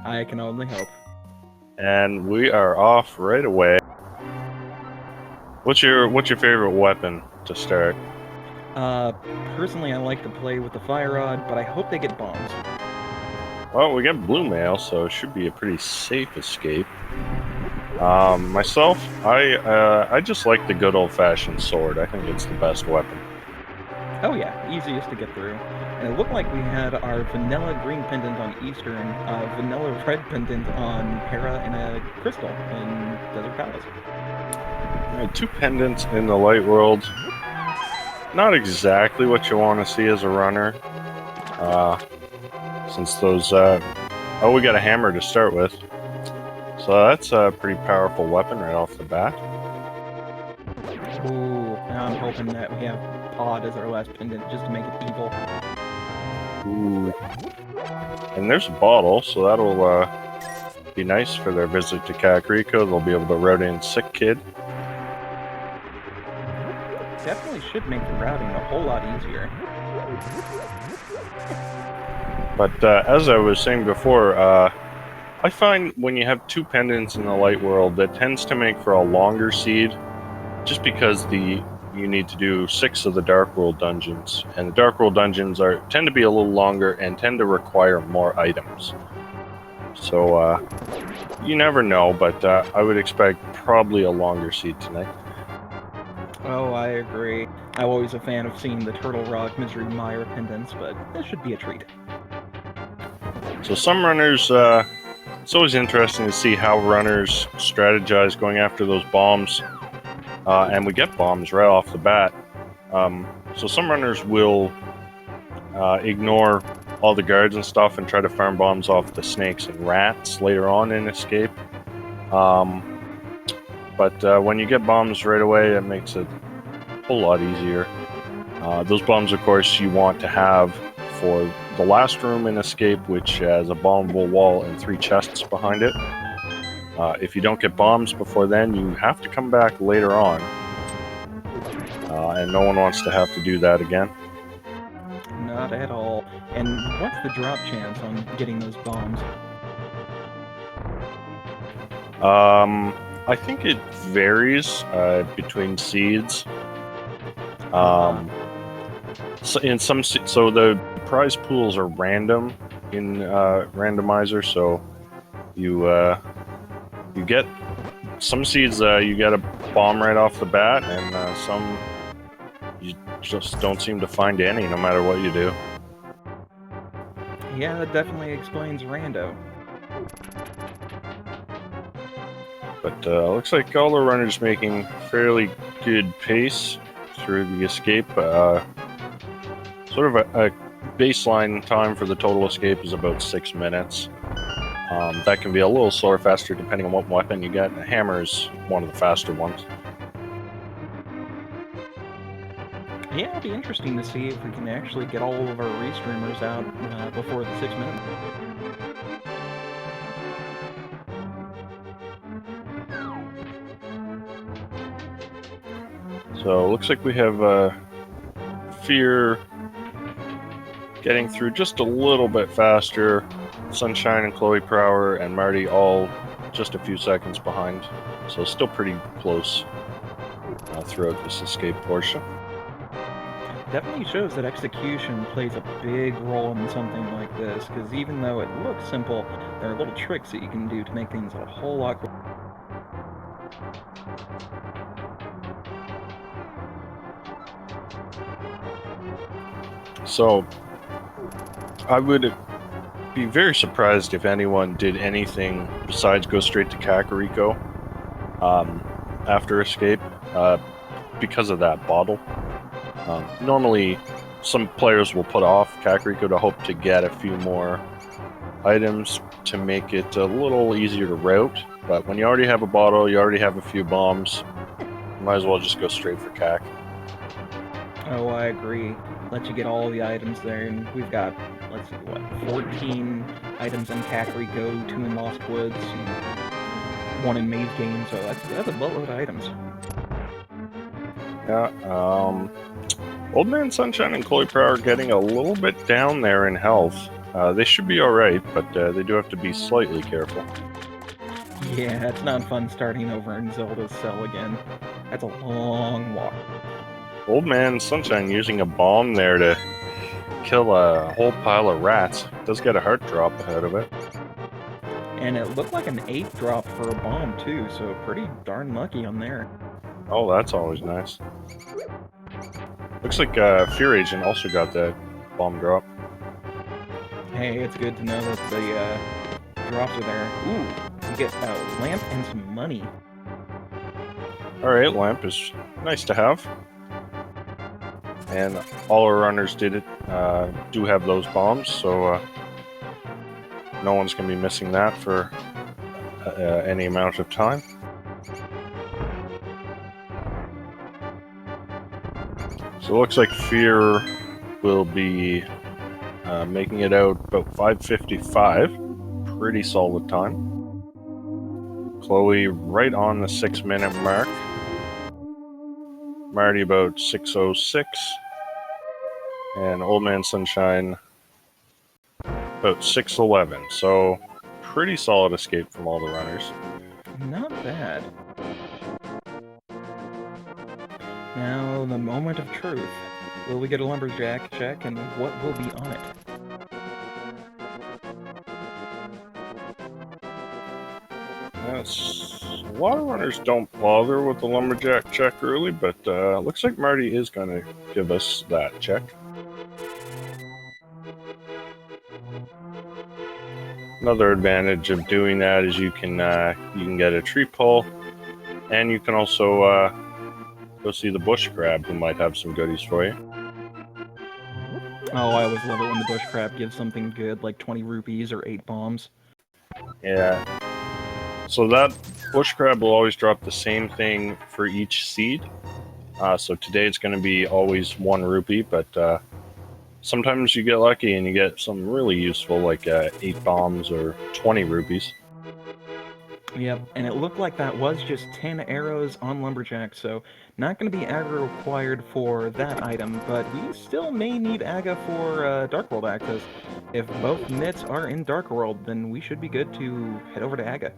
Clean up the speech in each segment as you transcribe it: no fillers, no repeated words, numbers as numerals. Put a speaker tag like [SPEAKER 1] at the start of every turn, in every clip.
[SPEAKER 1] I can only hope.
[SPEAKER 2] And we are off right away. What's your favorite weapon to start?
[SPEAKER 1] Personally, I like to play with the fire rod, but I hope they get bombs.
[SPEAKER 2] Well, we got blue mail, so it should be a pretty safe escape. Myself, I just like the good old-fashioned sword. I think it's the best weapon.
[SPEAKER 1] Oh yeah, easiest to get through. And it looked like we had our vanilla green pendant on Eastern, vanilla red pendant on Hera, and a crystal in Desert Palace.
[SPEAKER 2] Two pendants in the light world. Not exactly what you want to see as a runner. Since those... oh, we got a hammer to start with. So that's a pretty powerful weapon right off the bat.
[SPEAKER 1] Ooh, now I'm hoping that we have Pod as our last pendant just to make it evil.
[SPEAKER 2] Ooh. And there's a bottle, so that'll be nice for their visit to Kakariko. They'll be able to route in Sick Kid.
[SPEAKER 1] Definitely should make the routing a whole lot easier.
[SPEAKER 2] But as I was saying before, I find when you have two pendants in the light world, that tends to make for a longer seed, just because you need to do 6 of the Dark World dungeons, and the Dark World dungeons tend to be a little longer and tend to require more items. So you never know, but I would expect probably a longer seed tonight.
[SPEAKER 1] Oh, I agree. I'm always a fan of seeing the Turtle Rock Misery Mire pendants, but this should be a treat.
[SPEAKER 2] So some runners, it's always interesting to see how runners strategize going after those bombs. And we get bombs right off the bat. So some runners will ignore all the guards and stuff and try to farm bombs off the snakes and rats later on in escape. But when you get bombs right away, it makes it a whole lot easier. Those bombs, of course, you want to have for the last room in escape, which has a bombable wall and 3 chests behind it. If you don't get bombs before then, you have to come back later on. And no one wants to have to do that again.
[SPEAKER 1] Not at all. And what's the drop chance on getting those bombs?
[SPEAKER 2] I think it varies between seeds. So the prize pools are random in Randomizer, so you get some seeds, you get a bomb right off the bat, and some you just don't seem to find any, no matter what you do.
[SPEAKER 1] Yeah, that definitely explains Rando.
[SPEAKER 2] But looks like all the runners making fairly good pace through the escape. Sort of a baseline time for the total escape is about 6 minutes. That can be a little slower, faster, depending on what weapon you get. A hammer is one of the faster ones.
[SPEAKER 1] Yeah, it'll be interesting to see if we can actually get all of our restreamers out before the 6 minutes.
[SPEAKER 2] So looks like we have Fear getting through just a little bit faster. Sunshine and Chloe Prower and Marty all just a few seconds behind. So still pretty close throughout this escape portion.
[SPEAKER 1] Definitely shows that execution plays a big role in something like this, because even though it looks simple, there are little tricks that you can do to make things a whole lot quicker.
[SPEAKER 2] So I would be very surprised if anyone did anything besides go straight to Kakariko after escape because of that bottle. Normally, some players will put off Kakariko to hope to get a few more items to make it a little easier to route, but when you already have a bottle, you already have a few bombs, you might as well just go straight for Kak.
[SPEAKER 1] Oh, I agree. Let you get all the items there, and we've got, let's see, what, 14 items in Kakariko, 2 in Lost Woods, and 1 in Maze Game, so that's a boatload of items.
[SPEAKER 2] Yeah, Old Man Sunshine and Chloe Prower are getting a little bit down there in health. They should be alright, but they do have to be slightly careful.
[SPEAKER 1] Yeah, it's not fun starting over in Zelda's cell again. That's a long walk.
[SPEAKER 2] Old Man Sunshine using a bomb there to kill a whole pile of rats. Does get a heart drop out of it.
[SPEAKER 1] And it looked like an 8 drop for a bomb too, so pretty darn lucky on there.
[SPEAKER 2] Oh, that's always nice. Looks like Fear Agent also got that bomb drop.
[SPEAKER 1] Hey, it's good to know that the drops are there. Ooh, we get a lamp and some money.
[SPEAKER 2] Alright, lamp is nice to have. And all our runners do have those bombs, so no one's going to be missing that for any amount of time. So it looks like Fear will be making it out about 5:55. Pretty solid time. Chloe right on the 6-minute mark. Marty about 6:06. And Old Man Sunshine about 6:11. So pretty solid escape from all the runners.
[SPEAKER 1] Not bad. Now, the moment of truth. Will we get a lumberjack check, and what will be on it?
[SPEAKER 2] Yes, a lot of runners don't bother with the lumberjack check early, but looks like Marty is going to give us that check. Another advantage of doing that is you can get a tree pull, and you can also go see the bush crab, who might have some goodies for you.
[SPEAKER 1] Oh, I always love it when the bush crab gives something good, like 20 rupees or 8 bombs.
[SPEAKER 2] Yeah. So that bush crab will always drop the same thing for each seed. So today it's going to be always 1 rupee, but sometimes you get lucky and you get something really useful, like 8 bombs or 20 rupees.
[SPEAKER 1] Yep, and it looked like that was just 10 arrows on Lumberjack, so not going to be aggro required for that item, but we still may need Aga for Dark World access. If both knits are in Dark World, then we should be good to head over to Aga.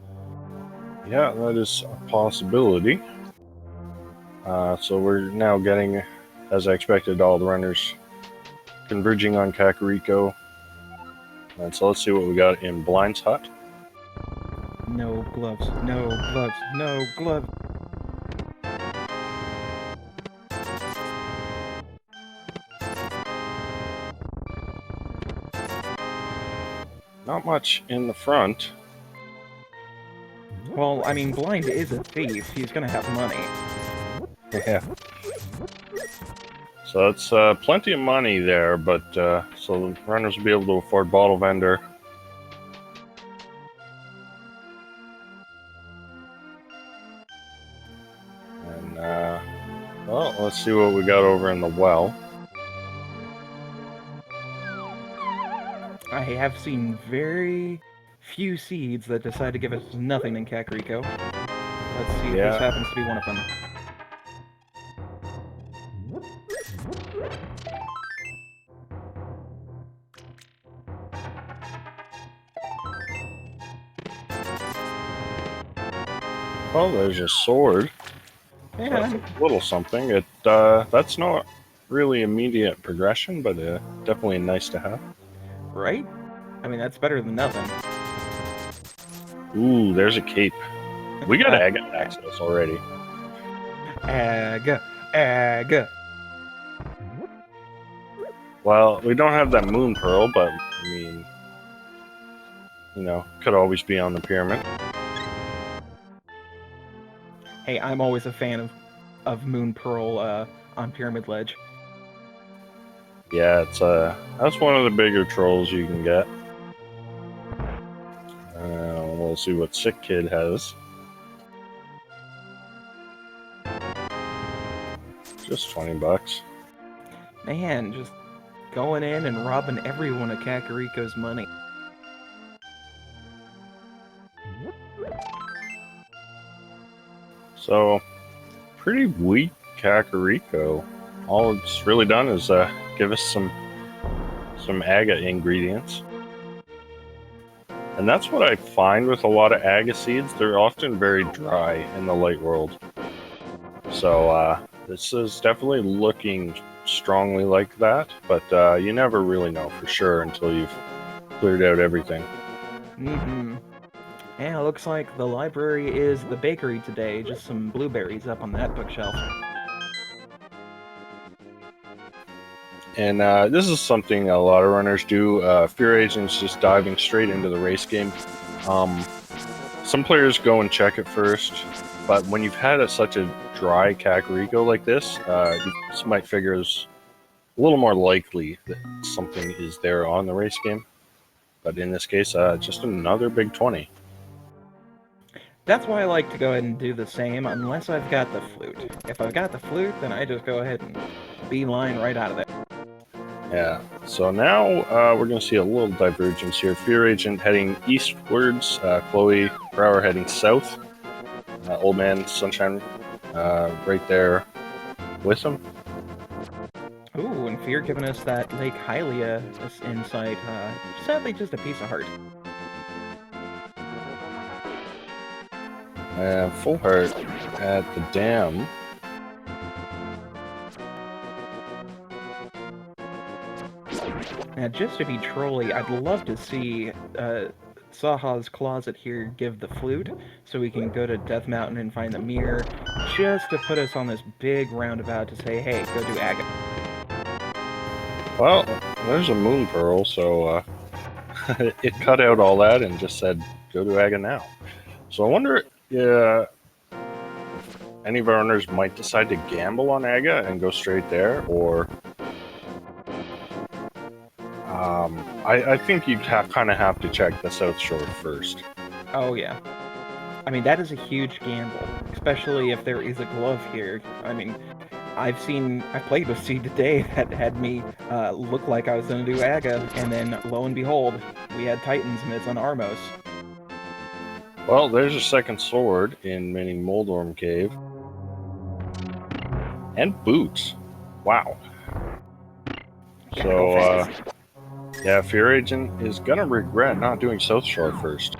[SPEAKER 2] Yeah, that is a possibility. So we're now getting, as I expected, all the runners converging on Kakariko. And so let's see what we got in Blind's Hut.
[SPEAKER 1] No gloves, no gloves, no gloves.
[SPEAKER 2] Not much in the front.
[SPEAKER 1] Well, I mean, Blind is a thief. He's gonna have money.
[SPEAKER 2] Yeah. So it's plenty of money there, but so the runners will be able to afford Bottle Vendor. And well, let's see what we got over in the well.
[SPEAKER 1] I have seen very few seeds that decide to give us nothing in Kakariko. Let's see if this happens to be one of them.
[SPEAKER 2] Well, there's a sword.
[SPEAKER 1] Yeah.
[SPEAKER 2] That's a little something. That's not really immediate progression, but definitely nice to have.
[SPEAKER 1] Right? I mean, that's better than nothing.
[SPEAKER 2] Ooh, there's a cape. We got Aga access already.
[SPEAKER 1] Aga.
[SPEAKER 2] Well, we don't have that moon pearl, but I mean, you know, could always be on the pyramid.
[SPEAKER 1] Hey, I'm always a fan of Moon Pearl on Pyramid Ledge.
[SPEAKER 2] Yeah, it's that's one of the bigger trolls you can get. We'll see what Sick Kid has. Just $20.
[SPEAKER 1] Man, just going in and robbing everyone of Kakariko's money.
[SPEAKER 2] So, pretty weak Kakariko. All it's really done is give us some Aga ingredients. And that's what I find with a lot of aga seeds. They're often very dry in the light world. So this is definitely looking strongly like that, but you never really know for sure until you've cleared out everything.
[SPEAKER 1] Mm-hmm. Yeah, it looks like the library is the bakery today. Just some blueberries up on that bookshelf.
[SPEAKER 2] And this is something a lot of runners do. Fear Agent's just diving straight into the race game. Some players go and check it first, but when you've had such a dry Kakariko like this, you might figure it's a little more likely that something is there on the race game. But in this case, just another big 20.
[SPEAKER 1] That's why I like to go ahead and do the same, unless I've got the flute. If I've got the flute, then I just go ahead and beeline right out of there.
[SPEAKER 2] Yeah, so now we're going to see a little divergence here. Fear Agent heading eastwards, Chloe Brower heading south. Old Man Sunshine right there with him.
[SPEAKER 1] Ooh, and Fear giving us that Lake Hylia insight. Sadly, just a piece of heart.
[SPEAKER 2] Full heart at the dam.
[SPEAKER 1] Now, just to be trolly, I'd love to see Saha's closet here give the flute, so we can go to Death Mountain and find the mirror, just to put us on this big roundabout to say, hey, go do Aga.
[SPEAKER 2] Well, there's a moon pearl, so it cut out all that and just said, go to Aga now. So I wonder any of our runners might decide to gamble on Aga and go straight there, or I think you'd kind of have to check the South Shore first.
[SPEAKER 1] Oh, yeah. I mean, that is a huge gamble, especially if there is a glove here. I mean, I played with Seed today that had me look like I was going to do Aga, and then lo and behold, we had Titans Mitts on Armos.
[SPEAKER 2] Well, there's a second sword in Mini Moldorm Cave. And boots. Wow. So, yeah, Fear Agent is going to regret not doing South Shore first.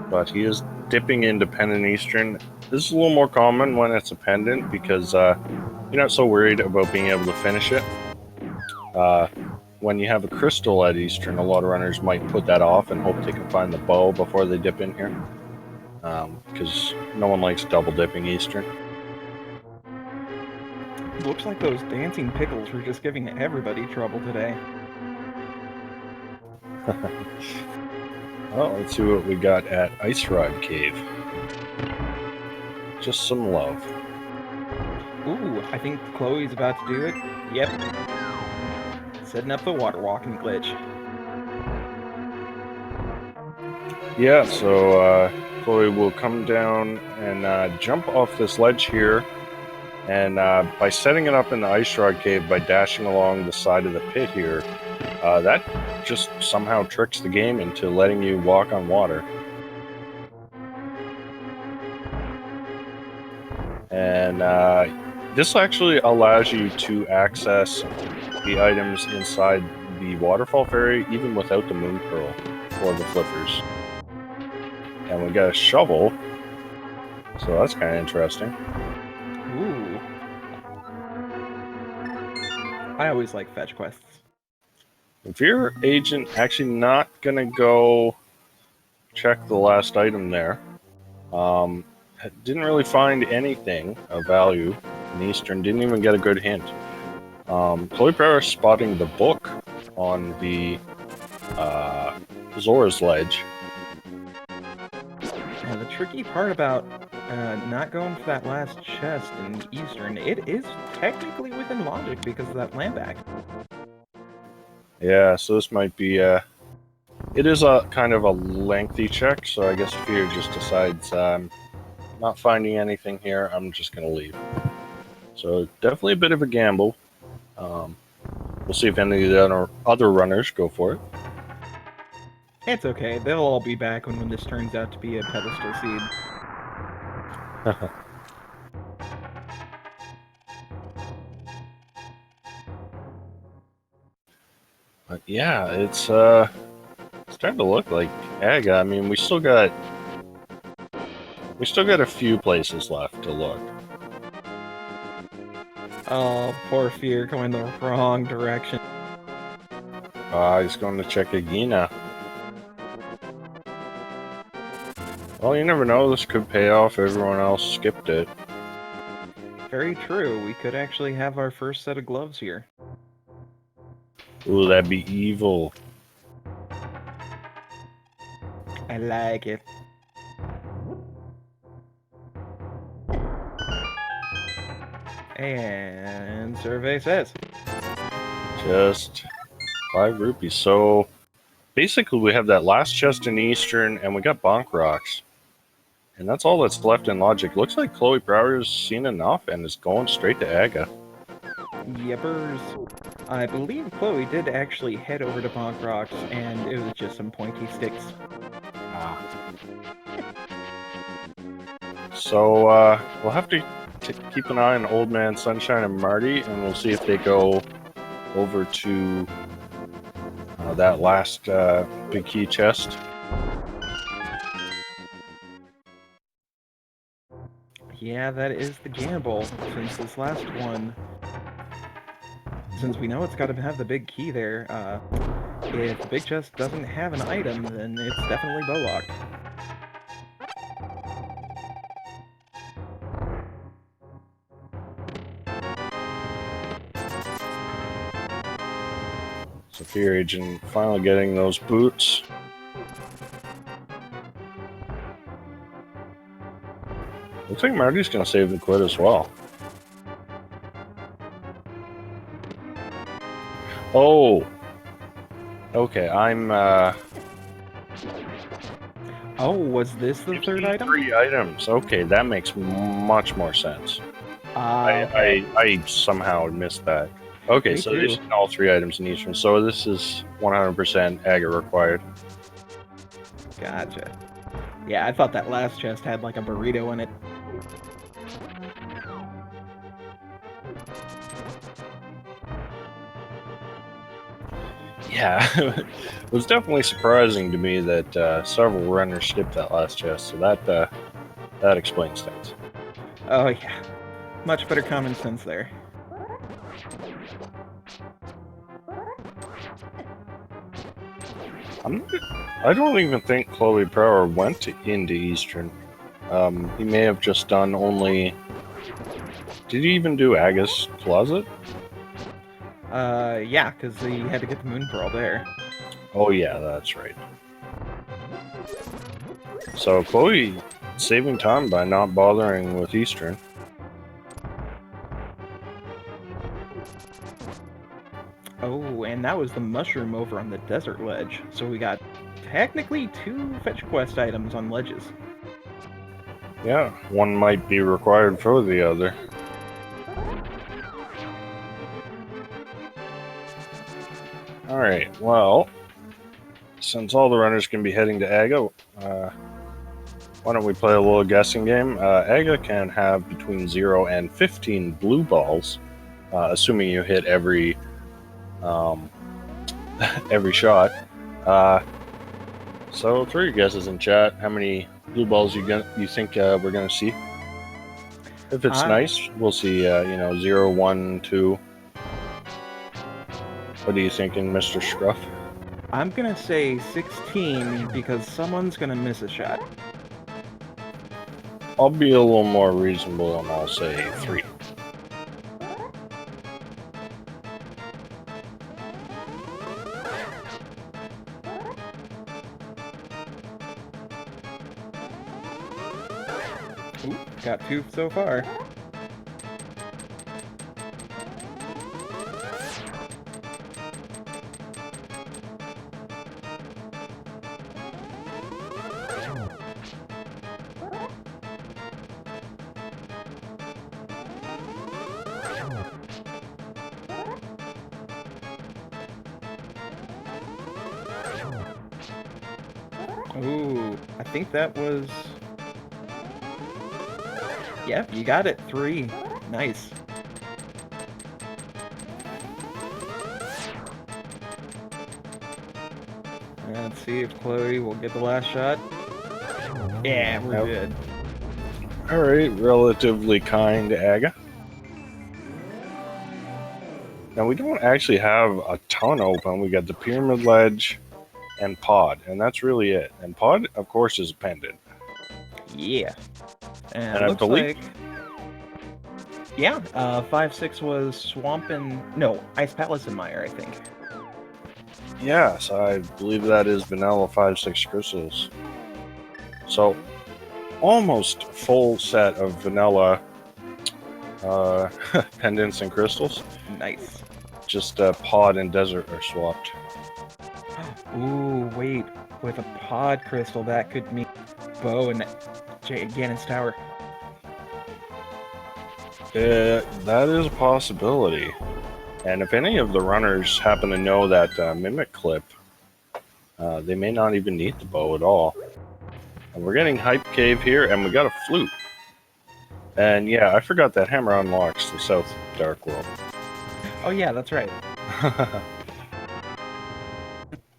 [SPEAKER 2] But he is dipping into Pendant Eastern. This is a little more common when it's a pendant because you're not so worried about being able to finish it. When you have a crystal at Eastern, a lot of runners might put that off and hope they can find the bow before they dip in here. Because no one likes double dipping Eastern.
[SPEAKER 1] Looks like those dancing pickles were just giving everybody trouble today.
[SPEAKER 2] Well, let's see what we got at Ice Rod Cave. Just some love.
[SPEAKER 1] Ooh, I think Chloe's about to do it. Yep. Setting up the water walking glitch.
[SPEAKER 2] Yeah, so Chloe will come down and jump off this ledge here. And by setting it up in the Ice Rod Cave, by dashing along the side of the pit here, that just somehow tricks the game into letting you walk on water. And this actually allows you to access the items inside the waterfall fairy even without the moon pearl or the flippers. And we got a shovel, so that's kind of interesting.
[SPEAKER 1] Ooh. I always like fetch quests.
[SPEAKER 2] Fear Agent actually not gonna go check the last item there. Didn't really find anything of value in Eastern. Didn't even get a good hint. Chloe Brower spotting the book on the Zora's Ledge.
[SPEAKER 1] Now, the tricky part about not going for that last chest in Eastern, it is technically within logic because of that land back.
[SPEAKER 2] Yeah, so this might be it is a kind of a lengthy check, so I guess Fear just decides not finding anything here, I'm just going to leave. So definitely a bit of a gamble. We'll see if any of the other runners go for it.
[SPEAKER 1] It's okay, they'll all be back when this turns out to be a pedestal seed.
[SPEAKER 2] But yeah, it's starting to look like Aga. I mean, we still got a few places left to look.
[SPEAKER 1] Oh, poor Fear going the wrong direction.
[SPEAKER 2] He's going to check Agina. Well, you never know. This could pay off. Everyone else skipped it.
[SPEAKER 1] Very true. We could actually have our first set of gloves here.
[SPEAKER 2] Ooh, that'd be evil.
[SPEAKER 1] I like it. And survey says.
[SPEAKER 2] Just 5 rupees. So basically, we have that last chest in Eastern, and we got Bonk Rocks. And that's all that's left in Logic. Looks like Chloe Prowler's seen enough and is going straight to Aga.
[SPEAKER 1] Yippers. I believe Chloe did actually head over to Bonk Rocks, and it was just some pointy sticks.
[SPEAKER 2] So we'll have to keep an eye on Old Man Sunshine and Marty, and we'll see if they go over to that last big key chest.
[SPEAKER 1] Yeah, that is the gamble, since this last one, since we know it's got to have the big key there, if the big chest doesn't have an item, then it's definitely bowlocked.
[SPEAKER 2] So Fear Agent finally getting those boots. Looks like Marty's going to save the quid as well. Oh! Okay, I'm,
[SPEAKER 1] Oh, was this the third item?
[SPEAKER 2] 3 items. Okay, that makes much more sense.
[SPEAKER 1] Okay.
[SPEAKER 2] I somehow missed that. Okay,
[SPEAKER 1] Me
[SPEAKER 2] so
[SPEAKER 1] too.
[SPEAKER 2] these are all 3 items in Eastern. So this is 100% Aga required.
[SPEAKER 1] Gotcha. Yeah, I thought that last chest had like a burrito in it.
[SPEAKER 2] Yeah, it was definitely surprising to me that several runners skipped that last chest. So that explains things.
[SPEAKER 1] Oh yeah. Much better common sense there.
[SPEAKER 2] I don't even think Chloe Prower went into Eastern. He may have just done only... Did he even do Aga's Closet?
[SPEAKER 1] Yeah, because he had to get the Moon Pearl there.
[SPEAKER 2] Oh yeah, that's right. So Chloe saving time by not bothering with Eastern.
[SPEAKER 1] Oh, and that was the mushroom over on the desert ledge. So we got technically 2 fetch quest items on ledges.
[SPEAKER 2] Yeah, one might be required for the other. Alright, well, since all the runners can be heading to Aga, why don't we play a little guessing game? Aga can have between 0 and 15 blue balls, assuming you hit every every shot. So throw your guesses in chat. How many blue balls you think we're gonna see? If it's nice, we'll see 0, 1, 2. What are you thinking, Mr. Scruff?
[SPEAKER 1] I'm gonna say 16 because someone's gonna miss a shot.
[SPEAKER 2] I'll be a little more reasonable and I'll say 3.
[SPEAKER 1] Ooh, got 2 so far. Ooh, I think that was... Yep, you got it. 3. Nice. Let's see if Chloe will get the last shot. Yeah, we're
[SPEAKER 2] Yep.
[SPEAKER 1] good.
[SPEAKER 2] Alright, relatively kind Aga. Now we don't actually have a ton open. We got the pyramid ledge and pod, and that's really it. And pod, of course, is a pendant.
[SPEAKER 1] Yeah. And
[SPEAKER 2] And
[SPEAKER 1] it
[SPEAKER 2] I
[SPEAKER 1] looks
[SPEAKER 2] believe,
[SPEAKER 1] like... Yeah, 5-6 was Swamp and... No, Ice Palace and Mire, I think.
[SPEAKER 2] yes, I believe that is vanilla 5-6 crystals. So, almost full set of vanilla pendants and crystals.
[SPEAKER 1] Nice.
[SPEAKER 2] Just pod and desert are swapped.
[SPEAKER 1] Ooh, wait. With a pod crystal, that could mean Bow and Ganon's Tower.
[SPEAKER 2] That is a possibility. And if any of the runners happen to know that mimic clip, they may not even need the bow at all. And we're getting Hype Cave here, and we got a flute. And yeah, I forgot that hammer unlocks the South Dark World.
[SPEAKER 1] Oh yeah, that's right.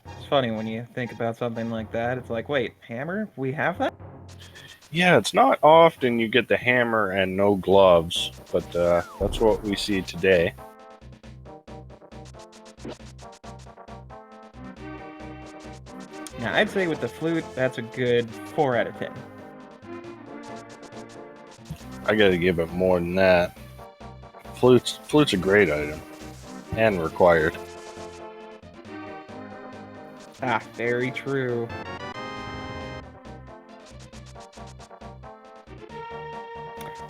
[SPEAKER 1] It's funny when you think about something like that. It's like, wait, hammer? We have that?
[SPEAKER 2] Yeah, it's not often you get the hammer and no gloves, but that's what we see today.
[SPEAKER 1] Now, I'd say with the flute, that's a good 4 out of 10.
[SPEAKER 2] I gotta give it more than that. Flute's a great item. And required.
[SPEAKER 1] Ah, very true.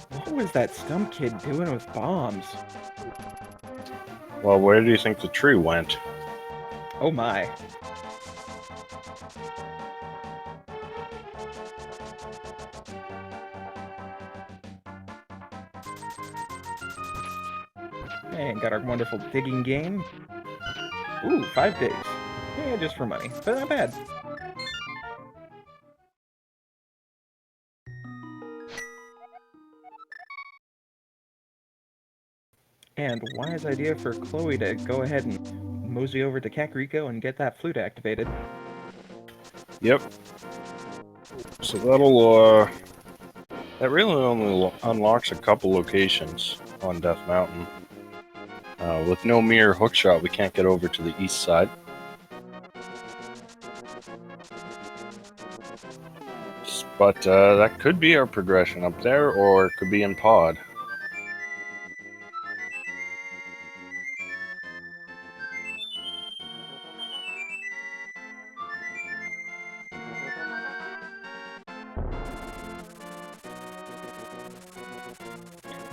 [SPEAKER 1] What was that stump kid doing with bombs?
[SPEAKER 2] Well, where do you think the tree went?
[SPEAKER 1] Oh my. And got our wonderful digging game. Ooh, 5 digs. Yeah, just for money, but not bad. And wise idea for Chloe to go ahead and mosey over to Kakariko and get that flute activated.
[SPEAKER 2] Yep. So that'll, that really only unlocks a couple locations on Death Mountain. With no mirror hookshot, we can't get over to the east side. But that could be our progression up there, or it could be in pod.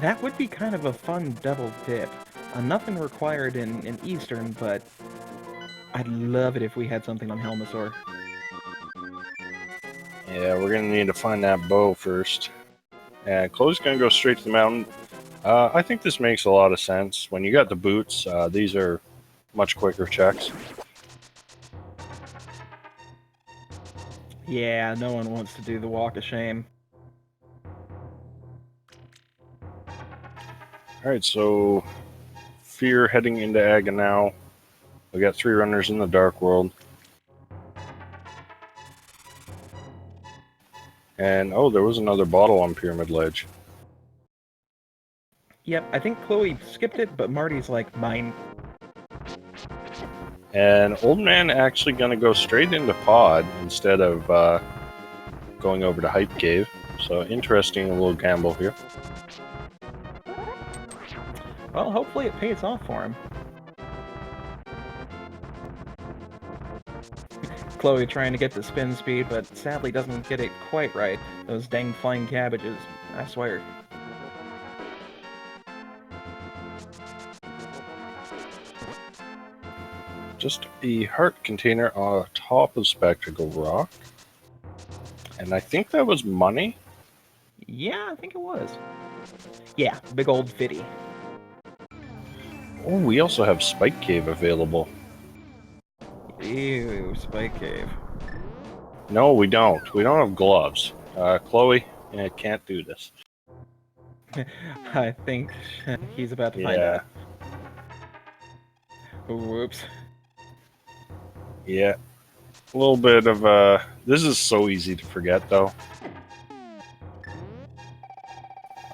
[SPEAKER 1] That would be kind of a fun double dip. Nothing required in Eastern, but I'd love it if we had something on Helmasaur.
[SPEAKER 2] Yeah, we're gonna need to find that bow first. And Chloe's gonna go straight to the mountain. I think this makes a lot of sense. When you got the boots, these are much quicker checks.
[SPEAKER 1] Yeah, no one wants to do the walk of shame.
[SPEAKER 2] Alright, so Fear heading into Aga now. We got 3 runners in the Dark World. And oh, there was another bottle on Pyramid Ledge.
[SPEAKER 1] Yep, I think Chloe skipped it, but Marty's like, mine.
[SPEAKER 2] And Old Man actually gonna go straight into pod instead of going over to Hype Cave. So interesting little gamble here.
[SPEAKER 1] Well, hopefully it pays off for him. Chloe trying to get the spin speed, but sadly doesn't get it quite right. Those dang flying cabbages, I swear.
[SPEAKER 2] Just a heart container on top of Spectacle Rock. And I think that was money.
[SPEAKER 1] Yeah, I think it was. Yeah, big old fitty.
[SPEAKER 2] Oh, we also have Spike Cave available.
[SPEAKER 1] Ew, Spike Cave.
[SPEAKER 2] No, we don't. We don't have gloves. Chloe, can't do this.
[SPEAKER 1] I think he's about to find out. Whoops.
[SPEAKER 2] Yeah. A little bit of this is so easy to forget though.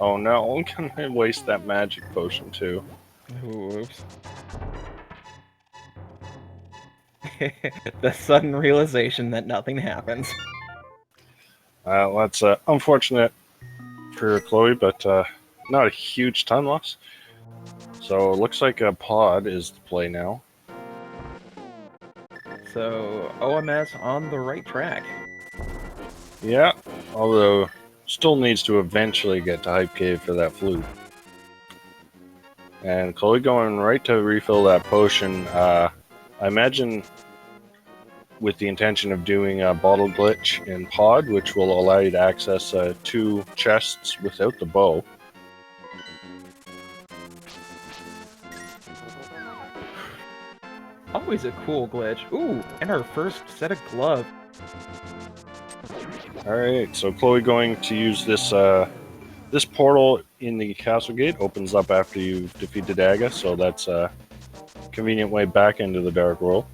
[SPEAKER 2] Oh no, I'm gonna waste that magic potion too.
[SPEAKER 1] Oops. The sudden realization that nothing happens.
[SPEAKER 2] That's unfortunate for Chloe, but not a huge time loss. So it looks like a pod is the play now.
[SPEAKER 1] So, OMS on the right track.
[SPEAKER 2] Yeah, although still needs to eventually get to Hype Cave for that flute. And Chloe going right to refill that potion. I imagine with the intention of doing a bottle glitch in pod, which will allow you to access 2 chests without the bow.
[SPEAKER 1] Always a cool glitch. Ooh, and our first set of gloves.
[SPEAKER 2] Alright, so Chloe going to use this this portal in the castle gate opens up after you've defeated Aga, so that's a convenient way back into the Dark World.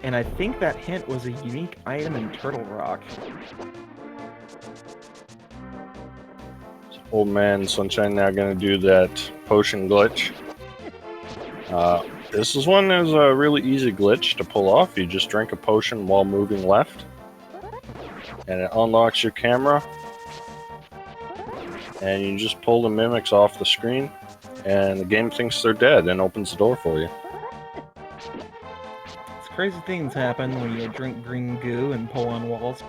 [SPEAKER 1] And I think that hint was a unique item in Turtle Rock.
[SPEAKER 2] Old Man Sunshine now going to do that potion glitch. This is one that's a really easy glitch to pull off. You just drink a potion while moving left, and it unlocks your camera, and you just pull the mimics off the screen, and the game thinks they're dead and opens the door for you.
[SPEAKER 1] It's crazy things happen when you drink green goo and pull on walls.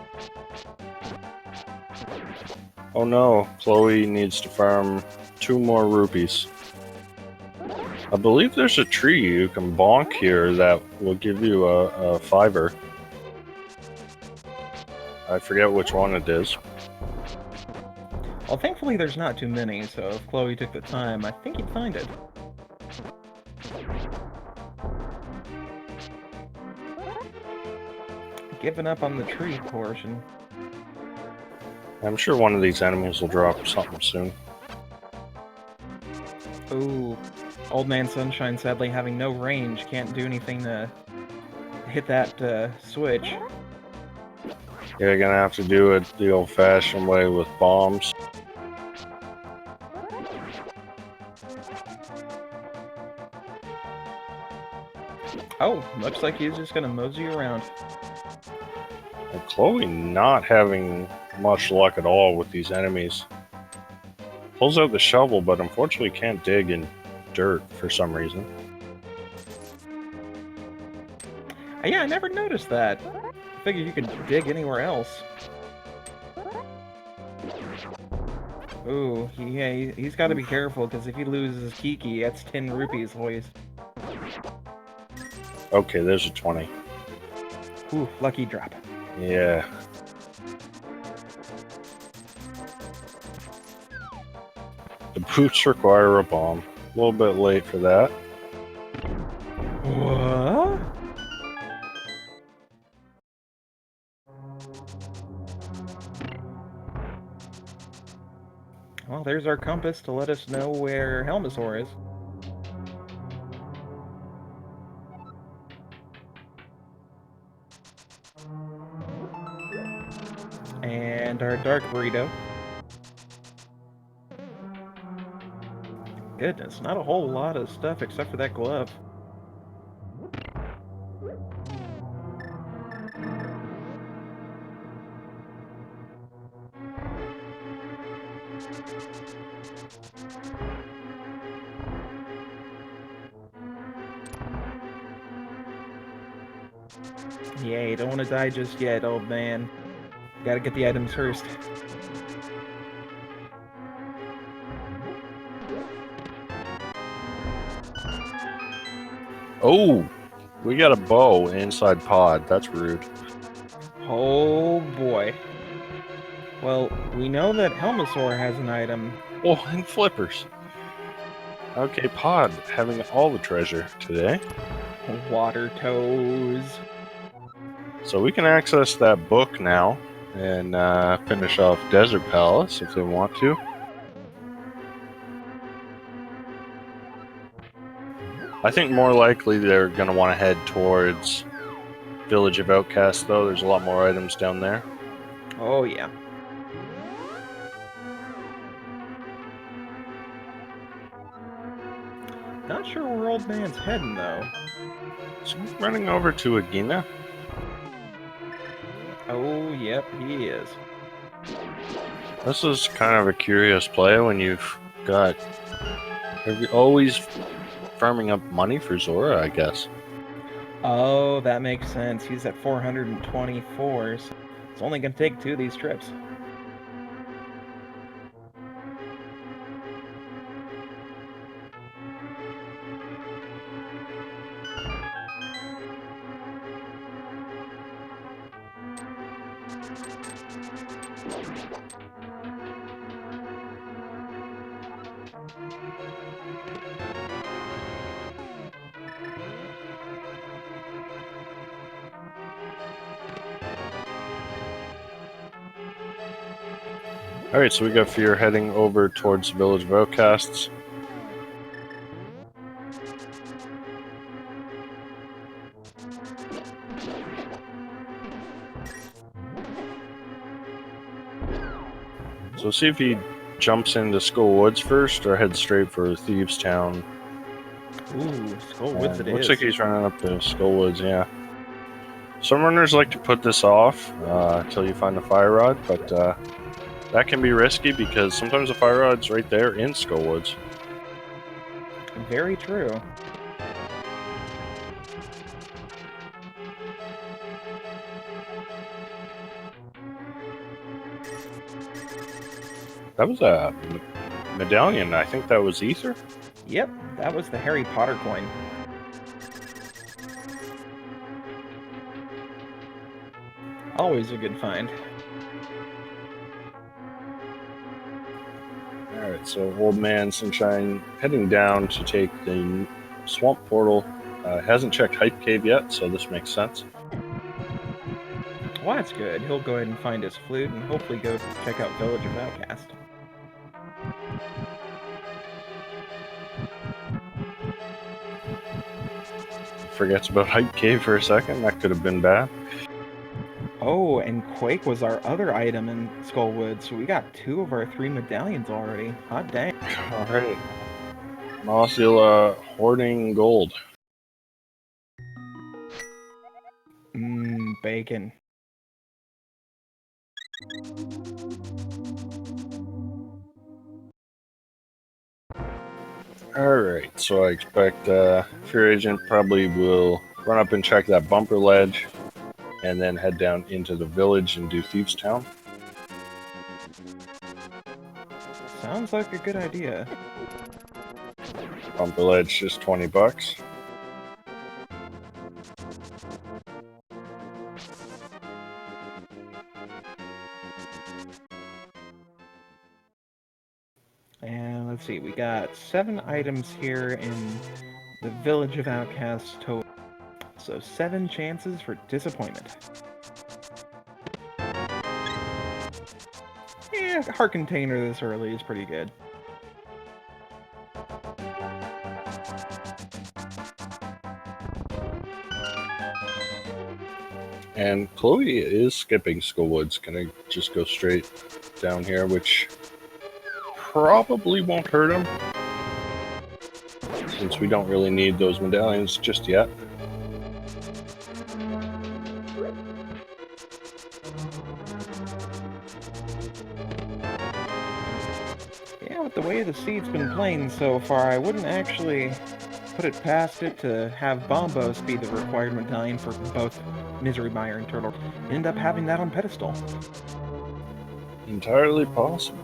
[SPEAKER 2] Oh no, Chloe needs to farm 2 more rupees. I believe there's a tree you can bonk here that will give you a 5-er. I forget which one it is.
[SPEAKER 1] Well, thankfully there's not too many, so if Chloe took the time, I think you'd find it. Giving up on the tree portion.
[SPEAKER 2] I'm sure one of these enemies will drop something soon.
[SPEAKER 1] Ooh, Old Man Sunshine sadly having no range, can't do anything to hit that switch.
[SPEAKER 2] Yeah, you're gonna have to do it the old-fashioned way with bombs.
[SPEAKER 1] Oh, looks like he's just gonna mosey around.
[SPEAKER 2] And Chloe not having much luck at all with these enemies. Pulls out the shovel, but unfortunately can't dig in dirt for some reason.
[SPEAKER 1] Yeah, I never noticed that. I figured you could dig anywhere else. Ooh, he's got to be careful, because if he loses Kiki, that's 10 rupees hoist.
[SPEAKER 2] Okay, there's a 20.
[SPEAKER 1] Ooh, lucky drop.
[SPEAKER 2] Yeah. The boots require a bomb. A little bit late for that.
[SPEAKER 1] What? Well, there's our compass to let us know where Helmasaur is. And our dark burrito. Goodness, not a whole lot of stuff except for that glove. Yeah, you don't want to die just yet, old man. Gotta get the items first.
[SPEAKER 2] Oh! We got a bow inside pod. That's rude.
[SPEAKER 1] Oh boy. Well, we know that Helmasaur has an item.
[SPEAKER 2] Oh, and flippers. Okay, pod having all the treasure today.
[SPEAKER 1] Water toes.
[SPEAKER 2] So we can access that book now and finish off Desert Palace if they want to. I think more likely they're going to want to head towards Village of Outcasts, though. There's a lot more items down there.
[SPEAKER 1] Oh, yeah. Not sure where Old Man's heading, though.
[SPEAKER 2] Is he running over to Agina?
[SPEAKER 1] Oh, yep, he is.
[SPEAKER 2] This is kind of a curious play when you've got... You're always farming up money for Zora, I guess.
[SPEAKER 1] Oh, that makes sense. He's at 424, so it's only going to take 2 of these trips.
[SPEAKER 2] Alright, so we got Fear heading over towards Village of Outcasts. So see if he jumps into Skull Woods first or heads straight for Thieves Town.
[SPEAKER 1] Ooh, Skull Woods it is.
[SPEAKER 2] Looks like he's running up to Skull Woods, yeah. Some runners like to put this off until you find the fire rod, but that can be risky because sometimes the fire rod's right there in Skull Woods.
[SPEAKER 1] Very true.
[SPEAKER 2] That was a medallion. I think that was Ether.
[SPEAKER 1] Yep, that was the Harry Potter coin. Always a good find.
[SPEAKER 2] Alright, so Old Man Sunshine heading down to take the Swamp Portal. Hasn't checked Hype Cave yet, so this makes sense.
[SPEAKER 1] Well, that's good. He'll go ahead and find his flute and hopefully go check out Village of Outcast.
[SPEAKER 2] Forgets about Hype Cave for a second. That could have been bad.
[SPEAKER 1] Oh, and Quake was our other item in Skullwood, so we got 2 of our 3 medallions already. Hot dang.
[SPEAKER 2] Alright. Mossula hoarding gold.
[SPEAKER 1] Bacon.
[SPEAKER 2] Alright, so I expect Fear Agent probably will run up and check that bumper ledge and then head down into the village and do Thieves Town.
[SPEAKER 1] Sounds like a good idea.
[SPEAKER 2] Bumper ledge, just $20.
[SPEAKER 1] And let's see, we got 7 items here in the Village of Outcasts total. So 7 chances for disappointment. Yeah, heart container this early is pretty good.
[SPEAKER 2] And Chloe is skipping Skullwoods, gonna just go straight down here, which probably won't hurt him, since we don't really need those medallions just yet.
[SPEAKER 1] Yeah, with the way the seed's been playing so far, I wouldn't actually put it past it to have Bombos be the required medallion for both Misery Mire and Turtle. End up having that on pedestal.
[SPEAKER 2] Entirely possible.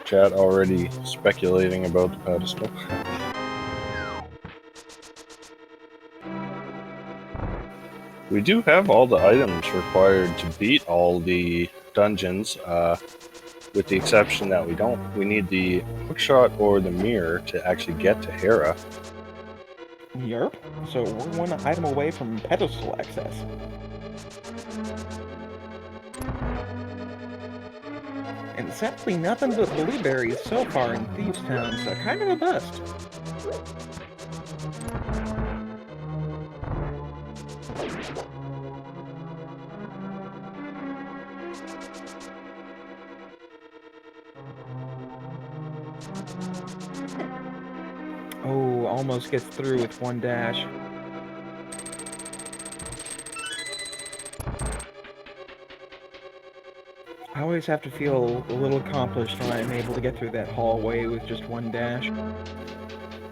[SPEAKER 2] Chat already speculating about the pedestal. We do have all the items required to beat all the dungeons, with the exception that we need the hookshot or the mirror to actually get to Hera.
[SPEAKER 1] Yerp. So we're 1 item away from pedestal access. And Sadly, nothing but blueberries so far in Thieves Town, so kind of a bust. Oh, almost gets through with 1 dash. I always have to feel a little accomplished when I'm able to get through that hallway with just 1 dash.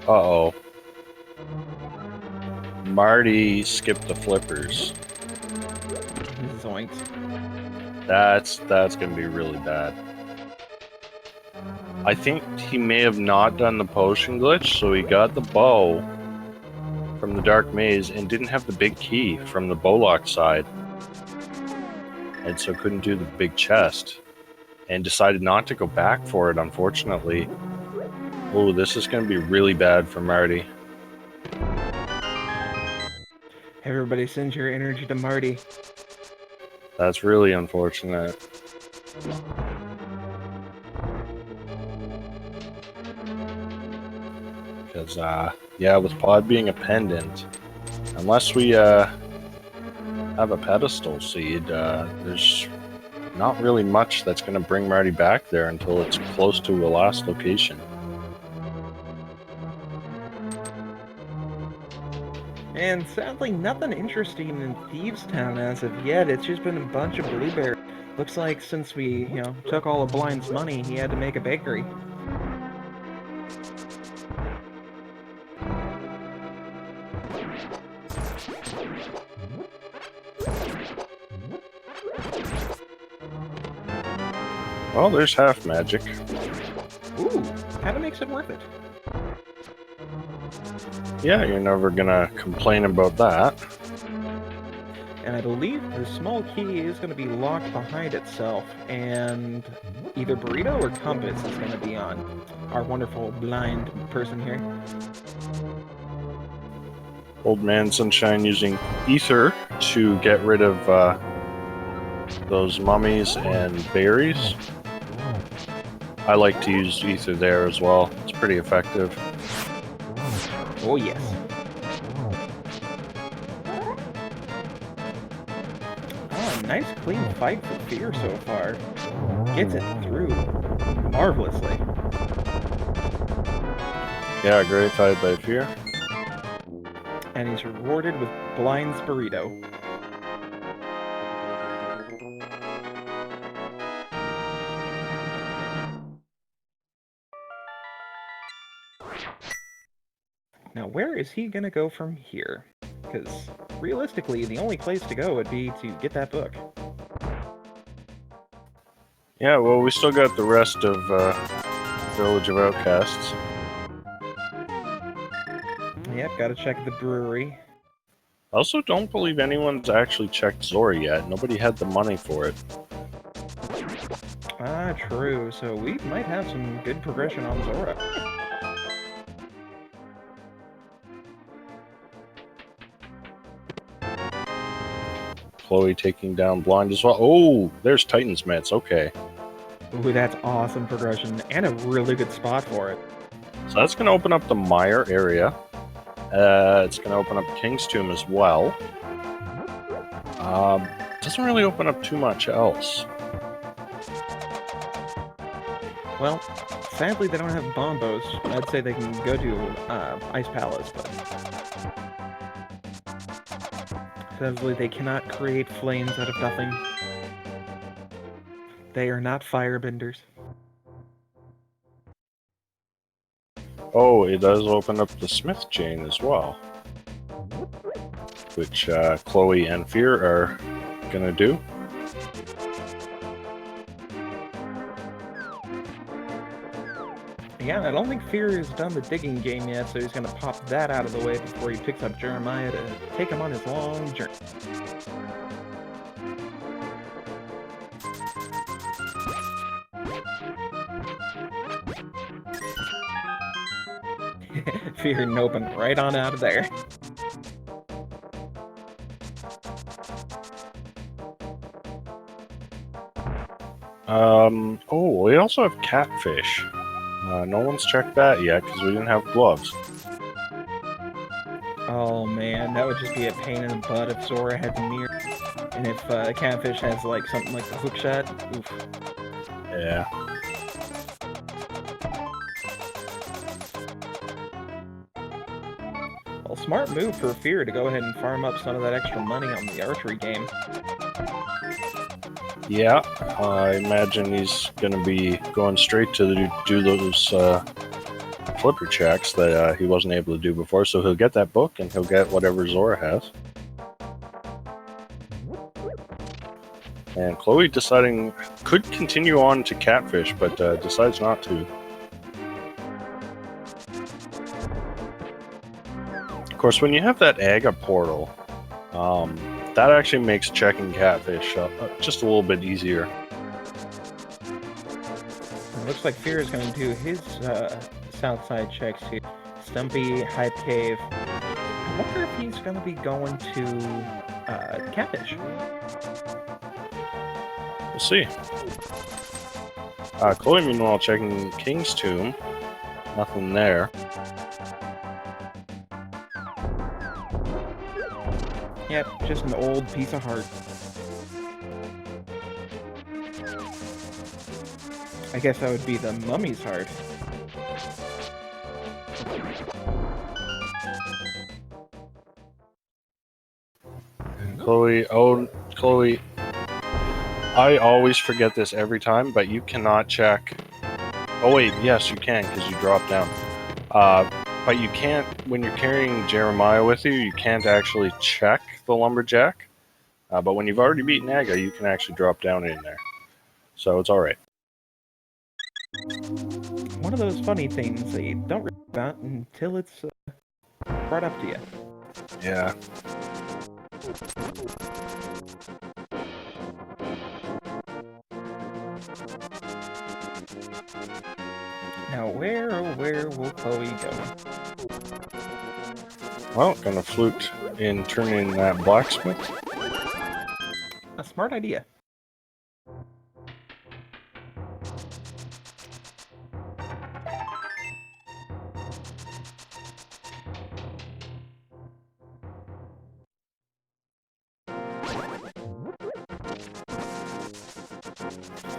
[SPEAKER 2] Uh-oh. Marty skipped the flippers.
[SPEAKER 1] Zoinks.
[SPEAKER 2] That's gonna be really bad. I think he may have not done the potion glitch, so he got the bow from the dark maze and didn't have the big key from the bowlock side. And so couldn't do the big chest. And decided not to go back for it, unfortunately. Oh, this is going to be really bad for Marty.
[SPEAKER 1] Everybody send your energy to Marty.
[SPEAKER 2] That's really unfortunate. Because, yeah, with Pod being a pendant, unless we have a pedestal seed, there's not really much that's going to bring Marty back there until it's close to a last location.
[SPEAKER 1] And sadly, nothing interesting in Thieves Town as of yet. It's just been a bunch of blueberries. Looks like since we, took all of Blind's money, he had to make a bakery.
[SPEAKER 2] Well, there's half magic.
[SPEAKER 1] Ooh, kind of makes it worth it.
[SPEAKER 2] Yeah, you're never gonna complain about that.
[SPEAKER 1] And I believe the small key is going to be locked behind itself, and either Burrito or Compass is going to be on our wonderful blind person here.
[SPEAKER 2] Old Man Sunshine using ether to get rid of those mummies and berries. I like to use ether there as well. It's pretty effective.
[SPEAKER 1] Oh yes. Oh, nice clean fight for Fear so far. Gets it through marvelously.
[SPEAKER 2] Yeah, great fight by Fear.
[SPEAKER 1] And he's rewarded with Blind's Burrito. Now, where is he gonna go from here? Because, realistically, the only place to go would be to get that book.
[SPEAKER 2] Yeah, well, we still got the rest of Village of Outcasts.
[SPEAKER 1] Yep, gotta check the brewery.
[SPEAKER 2] I also don't believe anyone's actually checked Zora yet. Nobody had the money for it.
[SPEAKER 1] Ah, true. So we might have some good progression on Zora.
[SPEAKER 2] Chloe taking down Blind as well. Oh, there's Titan's Mitts. Okay.
[SPEAKER 1] Ooh, that's awesome progression, and a really good spot for it.
[SPEAKER 2] So that's going to open up the Mire area. It's going to open up King's Tomb as well. Doesn't really open up too much else.
[SPEAKER 1] Well, sadly they don't have bombos. I'd say they can go to Ice Palace, but sadly they cannot create flames out of nothing. They are not firebenders.
[SPEAKER 2] Oh, it does open up the Smith chain as well, which Chloe and Fear are going to do.
[SPEAKER 1] Yeah, I don't think Fear has done the digging game yet, so he's going to pop that out of the way before he picks up Jeremiah to take him on his long journey. Fear noping right on out of there.
[SPEAKER 2] Oh, we also have catfish. No one's checked that yet because we didn't have gloves.
[SPEAKER 1] Oh man, that would just be a pain in the butt if Zora had the mirror. And if Catfish has like something like the hook shot, oof.
[SPEAKER 2] Yeah.
[SPEAKER 1] Well, smart move for Fear to go ahead and farm up some of that extra money on the archery game.
[SPEAKER 2] Yeah, I imagine he's going to be going straight to do those flipper checks that he wasn't able to do before, so he'll get that book and he'll get whatever Zora has. And Chloe deciding could continue on to catfish, but decides not to. Of course, when you have that Aga portal, that actually makes checking catfish just a little bit easier.
[SPEAKER 1] It looks like Fear is going to do his south side checks here. Stumpy, Hype Cave. I wonder if he's going to be going to Catfish.
[SPEAKER 2] We'll see. Chloe, meanwhile, checking King's Tomb. Nothing there.
[SPEAKER 1] Yep, just an old piece of heart. I guess that would be the mummy's heart.
[SPEAKER 2] Chloe, I always forget this every time, but you cannot check. Oh wait, yes you can, because you drop down. But you can't, when you're carrying Jeremiah with you, you can't actually check the lumberjack. But when you've already beaten Aga, you can actually drop down in there. So it's alright.
[SPEAKER 1] One of those funny things that you don't read about until it's brought up to you.
[SPEAKER 2] Yeah.
[SPEAKER 1] Now where, oh where will Chloe go?
[SPEAKER 2] Well, gonna flute in turning that blacksmith.
[SPEAKER 1] A smart idea.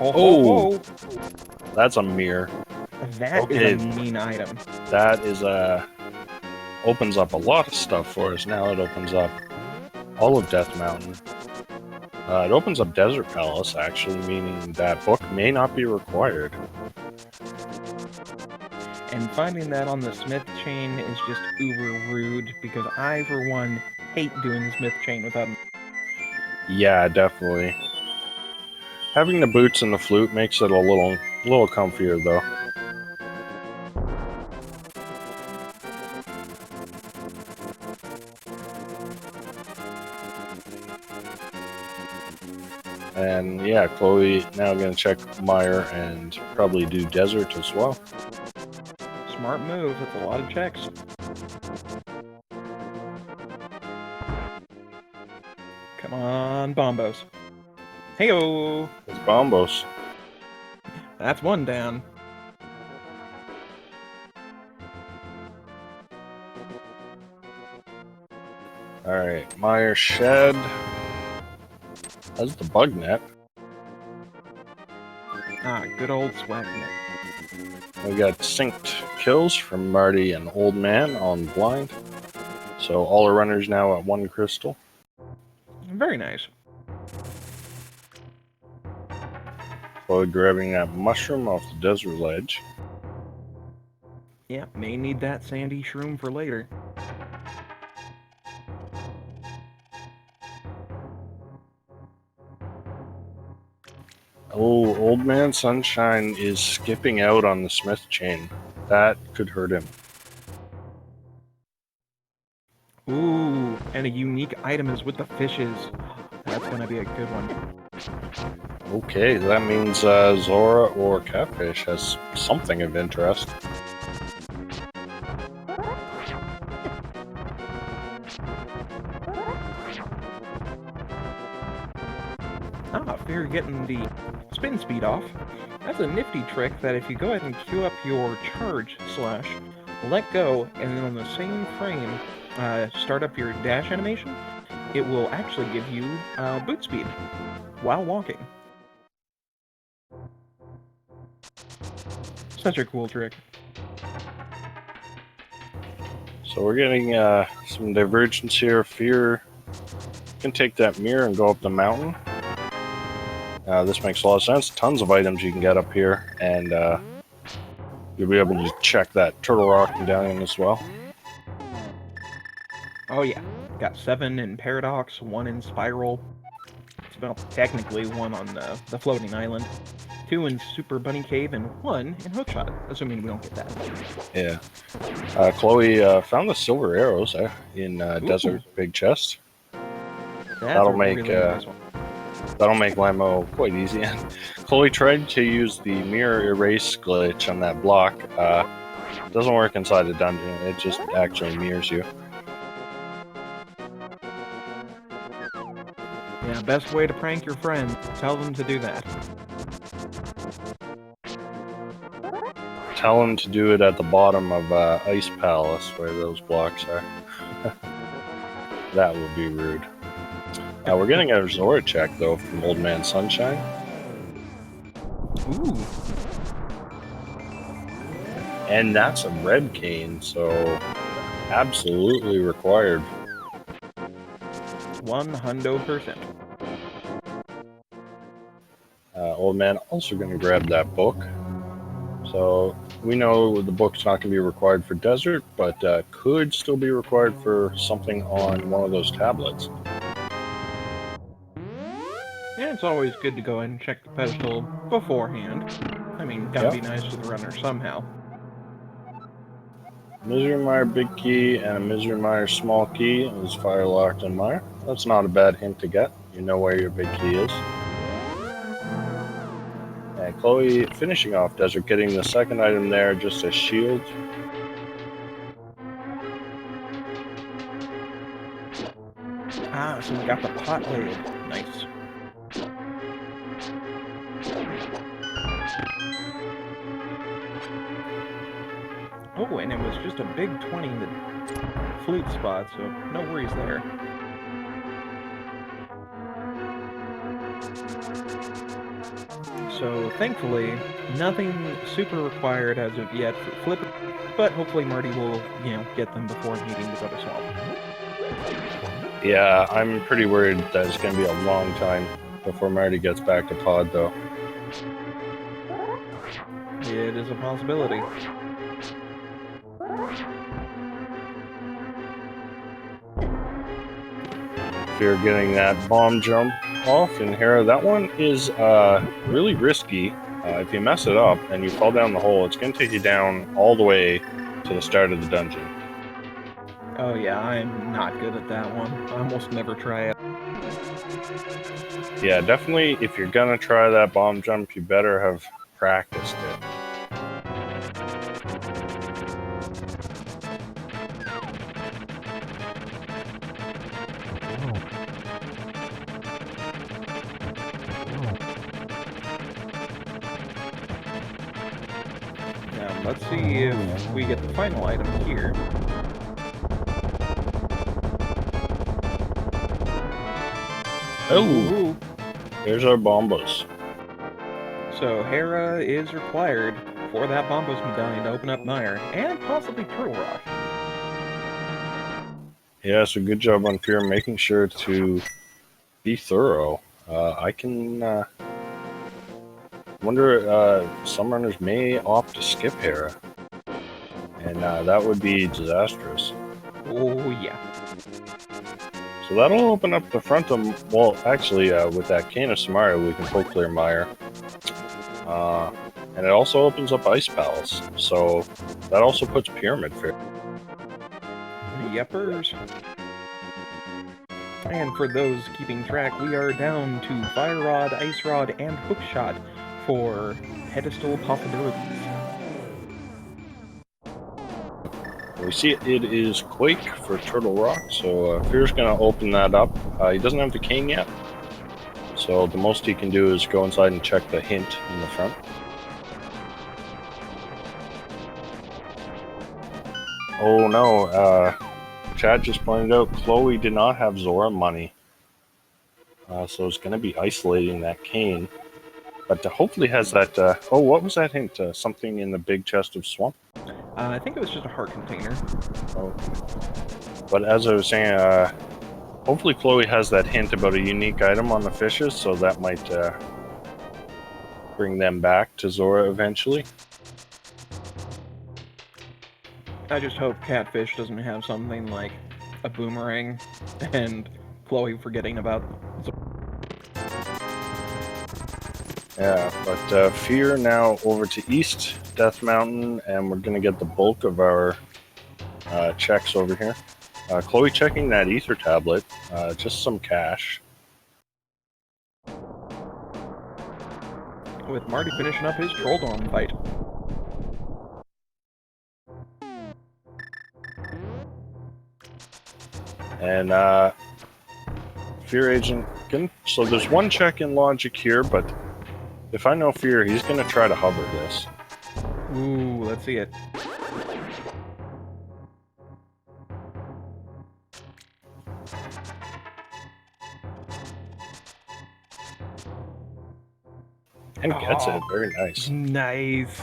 [SPEAKER 2] Oh! That's a mirror.
[SPEAKER 1] That is a mean item.
[SPEAKER 2] That is opens up a lot of stuff for us. Now it opens up all of Death Mountain. It opens up Desert Palace, actually, meaning that book may not be required.
[SPEAKER 1] And finding that on the Smith chain is just uber rude, because I, for one, hate doing the Smith chain without...
[SPEAKER 2] Yeah, definitely. Having the boots and the flute makes it a little comfier, though. And yeah, Chloe now gonna check Mire and probably do Desert as well.
[SPEAKER 1] Smart move, that's a lot of checks. Come on, Bombos. Heyo!
[SPEAKER 2] It's Bombos.
[SPEAKER 1] That's one down.
[SPEAKER 2] Alright, Mire Shed has the bug net.
[SPEAKER 1] Ah, good old swag net.
[SPEAKER 2] We got synced kills from Marty and Old Man on blind. So all our runners now at 1 crystal.
[SPEAKER 1] Very nice.
[SPEAKER 2] Chloe grabbing that mushroom off the desert ledge.
[SPEAKER 1] Yeah, may need that sandy shroom for later.
[SPEAKER 2] Oh, Old Man Sunshine is skipping out on the Smith chain. That could hurt him.
[SPEAKER 1] Ooh, and a unique item is with the fishes. That's gonna be a good one.
[SPEAKER 2] Okay, that means Zora or Catfish has something of interest.
[SPEAKER 1] Ah, Fear getting the spin speed off. That's a nifty trick that if you go ahead and queue up your charge slash, let go, and then on the same frame, start up your dash animation, it will actually give you boot speed while walking. Such a cool trick.
[SPEAKER 2] So we're getting some divergence here. Fear can take that mirror and go up the mountain. This makes a lot of sense. Tons of items you can get up here, and you'll be able to check that Turtle Rock medallion as well.
[SPEAKER 1] Oh yeah, got 7 in Paradox, 1 in Spiral. Well, technically 1 on the floating island, 2 in Super Bunny Cave, and 1 in Hookshot, assuming we don't get that.
[SPEAKER 2] Yeah. Chloe found the silver arrows in Desert Big Chest. That'll make
[SPEAKER 1] really nice one.
[SPEAKER 2] That'll make Lamo quite easy. Chloe tried to use the mirror erase glitch on that block. It doesn't work inside the dungeon. It just actually mirrors you.
[SPEAKER 1] Yeah, best way to prank your friends. Tell them to do that.
[SPEAKER 2] Tell them to do it at the bottom of Ice Palace, where those blocks are. That would be rude. We're getting a Zora check, though, from Old Man Sunshine.
[SPEAKER 1] Ooh.
[SPEAKER 2] And that's a red cane, so absolutely required.
[SPEAKER 1] 100%.
[SPEAKER 2] Old Man also going to grab that book. So we know the book's not going to be required for desert, but could still be required for something on one of those tablets.
[SPEAKER 1] Yeah, it's always good to go and check the pedestal beforehand. I mean, gotta be nice to the runner somehow.
[SPEAKER 2] Misery Mire big key and a Misery Mire small key is fire locked in Mire. That's not a bad hint to get. You know where your big key is. And Chloe finishing off Desert, getting the second item there, just a shield.
[SPEAKER 1] Ah, so we got the pot lid. Nice. Oh, and it was just a big 20 in the flute spot, so no worries there. So thankfully, nothing super required as of yet for Flipper, but hopefully Marty will, get them before needing to go to Swamp.
[SPEAKER 2] Yeah, I'm pretty worried that it's going to be a long time before Marty gets back to Pod, though.
[SPEAKER 1] It is a possibility.
[SPEAKER 2] If you're getting that bomb jump off in here, that one is really risky. If you mess it up and you fall down the hole, it's going to take you down all the way to the start of the dungeon.
[SPEAKER 1] Oh yeah, I'm not good at that one. I almost never try it.
[SPEAKER 2] Yeah, definitely, if you're going to try that bomb jump, you better have practiced it.
[SPEAKER 1] Now, let's see if we get the final item here.
[SPEAKER 2] Oh, here's our bombos.
[SPEAKER 1] So Hera is required for that Bombos medallion to open up Mire, and possibly Turtle Rock.
[SPEAKER 2] Yeah, so good job on Fear making sure to be thorough. I can wonder, some runners may opt to skip Hera, and that would be disastrous.
[SPEAKER 1] Oh yeah.
[SPEAKER 2] So that'll open up the front of, well, actually, with that Cane of Samara, we can pull clear Mire. And it also opens up Ice Palace, so that also puts Pyramid Fair.
[SPEAKER 1] Yepers. And for those keeping track, we are down to Fire Rod, Ice Rod, and Hookshot for pedestal possibilities.
[SPEAKER 2] We see it is Quake for Turtle Rock, so Fear's going to open that up. He doesn't have the cane yet, So the most he can do is go inside and check the hint in the front. Oh no, Chad just pointed out Chloe did not have Zora money. So it's going to be isolating that cane. But hopefully has that... oh, what was that hint? Something in the big chest of swamp?
[SPEAKER 1] I think it was just a heart container.
[SPEAKER 2] Oh. But as I was saying, hopefully Chloe has that hint about a unique item on the fishes, so that might bring them back to Zora eventually.
[SPEAKER 1] I just hope Catfish doesn't have something like a boomerang and Chloe forgetting about.
[SPEAKER 2] Yeah, but Fear now over to East Death Mountain, and we're going to get the bulk of our checks over here. Chloe checking that ether tablet, just some cash.
[SPEAKER 1] With Marty finishing up his Troll Dorm fight.
[SPEAKER 2] And Fear Agent, so there's one check in logic here, but if I know Fear, he's going to try to hover this.
[SPEAKER 1] Ooh, let's see it.
[SPEAKER 2] And gets it. Very nice.
[SPEAKER 1] Nice.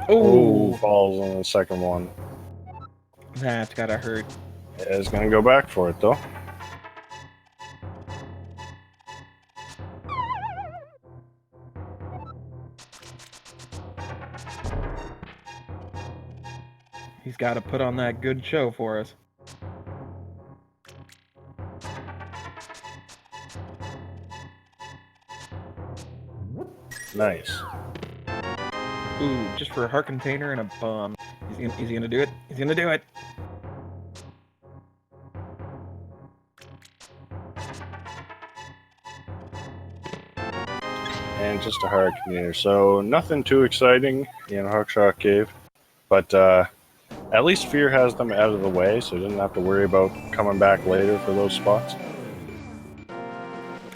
[SPEAKER 2] Oh,
[SPEAKER 1] Oh,
[SPEAKER 2] falls on the second one.
[SPEAKER 1] that's gotta hurt.
[SPEAKER 2] Yeah, he's going to go back for it, though.
[SPEAKER 1] He's got to put on that good show for us.
[SPEAKER 2] Nice.
[SPEAKER 1] Ooh, just for a heart container and a bomb. Is he gonna do it? He's gonna do it!
[SPEAKER 2] And just a hard container. So nothing too exciting in Hookshot Cave. But at least Fear has them out of the way, so he doesn't have to worry about coming back later for those spots.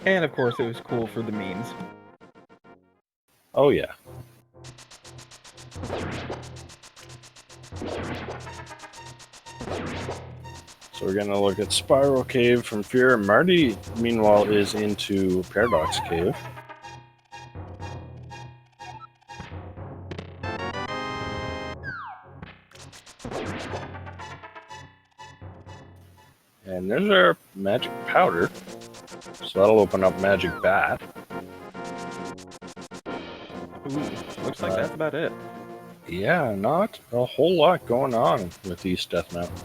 [SPEAKER 1] And of course it was cool for the memes.
[SPEAKER 2] Oh yeah. So we're gonna look at Spiral Cave from Fear. Marty, meanwhile, is into Paradox Cave. And there's our magic powder. So that'll open up magic bat.
[SPEAKER 1] Ooh, looks like that's about it.
[SPEAKER 2] Yeah, not a whole lot going on with East Death Mountain.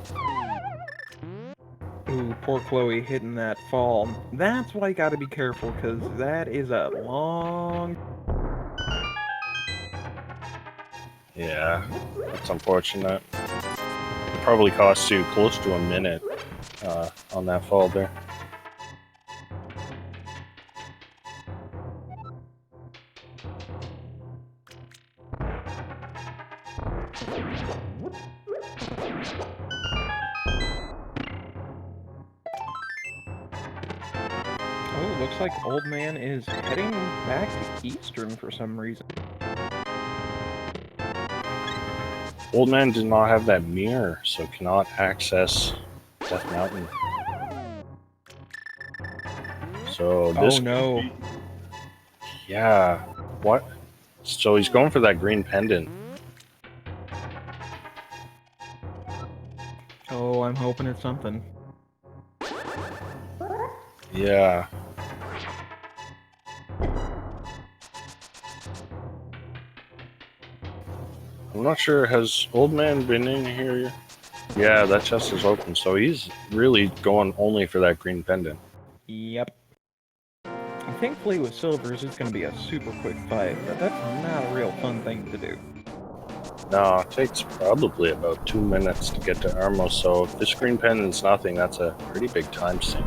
[SPEAKER 1] Ooh, poor Chloe hitting that fall. That's why you gotta be careful, because that is a long...
[SPEAKER 2] Yeah, that's unfortunate. It probably costs you close to a minute on that fall there.
[SPEAKER 1] Oh, looks like Old Man is heading back to Eastern for some reason.
[SPEAKER 2] Old Man does not have that mirror, so cannot access Death Mountain. So this
[SPEAKER 1] Oh no.
[SPEAKER 2] Yeah. What? So he's going for that green pendant.
[SPEAKER 1] Oh, I'm hoping it's something.
[SPEAKER 2] Yeah. I'm not sure, has Old Man been in here? Yeah, that chest is open, so he's really going only for that green pendant.
[SPEAKER 1] Yep. Thankfully with Silvers it's gonna be a super quick fight, but that's not a real fun thing to do.
[SPEAKER 2] No, it takes probably about 2 minutes to get to Armo, so if this green pendant's nothing, that's a pretty big time sink.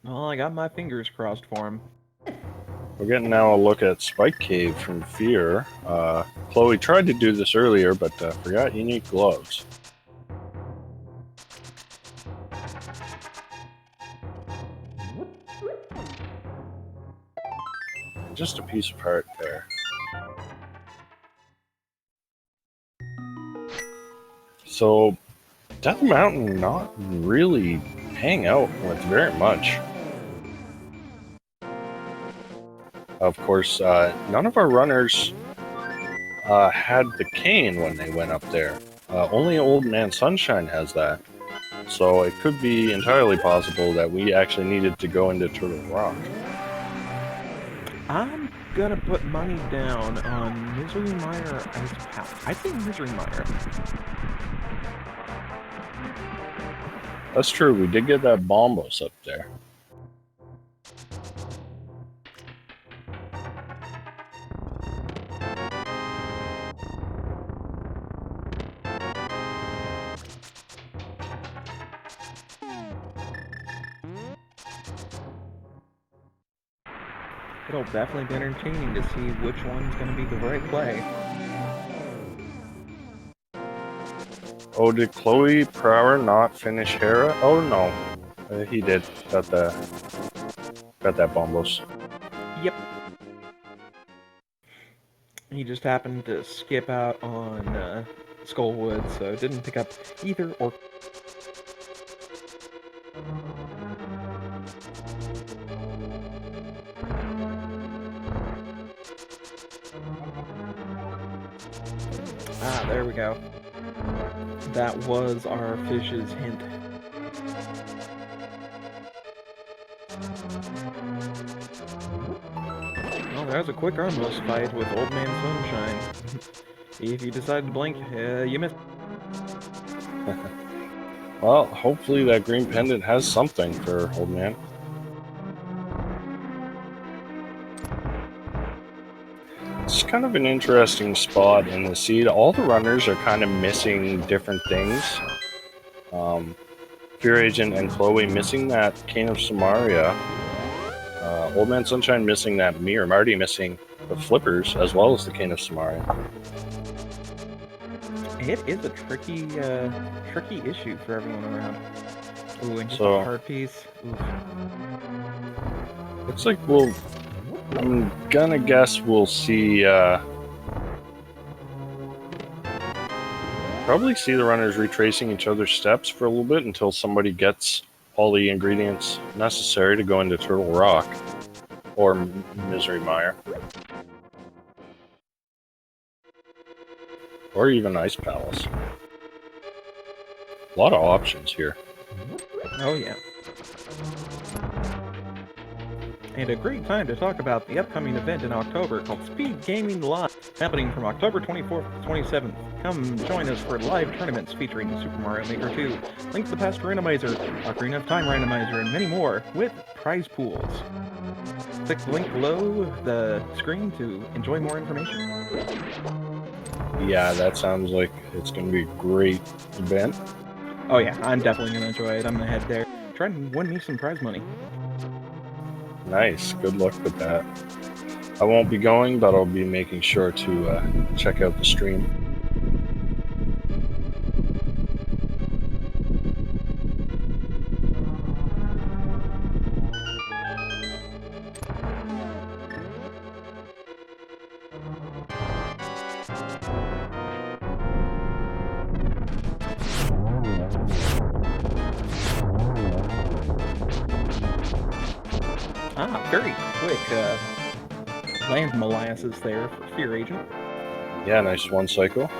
[SPEAKER 1] Well, I got my fingers crossed for him.
[SPEAKER 2] We're getting now a look at Spike Cave from Fear. Chloe tried to do this earlier, but forgot you need gloves. Just a piece of heart there. So, Death Mountain not really hang out with very much. Of course, none of our runners had the cane when they went up there. Only Old Man Sunshine has that. So it could be entirely possible that we actually needed to go into Turtle Rock.
[SPEAKER 1] I'm gonna put money down on Misery Mire or Ice Palace. I think Misery Mire.
[SPEAKER 2] That's true, we did get that Bombos up there.
[SPEAKER 1] It'll definitely be entertaining to see which one's gonna be the right play.
[SPEAKER 2] Oh, did Chloe Prower not finish Hera? Oh no, he did. Got that Bombos.
[SPEAKER 1] Yep. He just happened to skip out on Skullwood, so didn't pick up either or. Ah, there we go. That was our fish's hint. Well, there's a quick armless fight with Old Man Sunshine. If you decide to blink, you missed.
[SPEAKER 2] Well, hopefully that green pendant has something for Old Man. It's kind of an interesting spot in the seed. All the runners are kind of missing different things. Fear Agent and Chloe missing that Cane of Samaria. Old Man Sunshine missing that mirror. Marty missing the flippers as well as the Cane of Samaria.
[SPEAKER 1] It is a tricky issue for everyone around. Ooh, and just
[SPEAKER 2] So-
[SPEAKER 1] a hard piece. Oof.
[SPEAKER 2] Looks like I'm gonna guess we'll see, probably see the runners retracing each other's steps for a little bit until somebody gets all the ingredients necessary to go into Turtle Rock or Misery Mire. Or even Ice Palace. A lot of options here.
[SPEAKER 1] Oh yeah. And a great time to talk about the upcoming event in October called Speed Gaming Live, happening from October 24th to 27th. Come join us for live tournaments featuring Super Mario Maker 2, Link to the Past Randomizer, Ocarina of Time Randomizer, and many more, with prize pools. Click the link below the screen to enjoy more information.
[SPEAKER 2] Yeah, that sounds like it's going to be a great event.
[SPEAKER 1] Oh yeah, I'm definitely going to enjoy it. I'm going to head there. Try and win me some prize money.
[SPEAKER 2] Nice. Good luck with that. I won't be going, but I'll be making sure to check out the stream.
[SPEAKER 1] Ah, very quick land molasses there for Fear Agent.
[SPEAKER 2] Yeah, nice one cycle.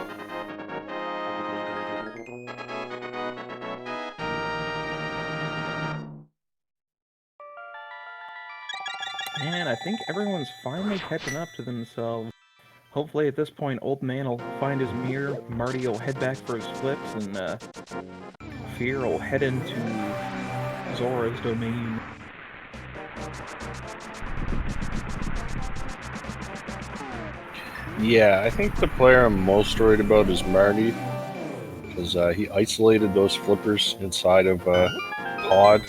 [SPEAKER 1] And I think everyone's finally catching up to themselves. Hopefully at this point, Old Man will find his mirror, Marty will head back for his flips, and Fear will head into Zora's domain.
[SPEAKER 2] Yeah, I think the player I'm most worried about is Marty, because he isolated those flippers inside of Pod,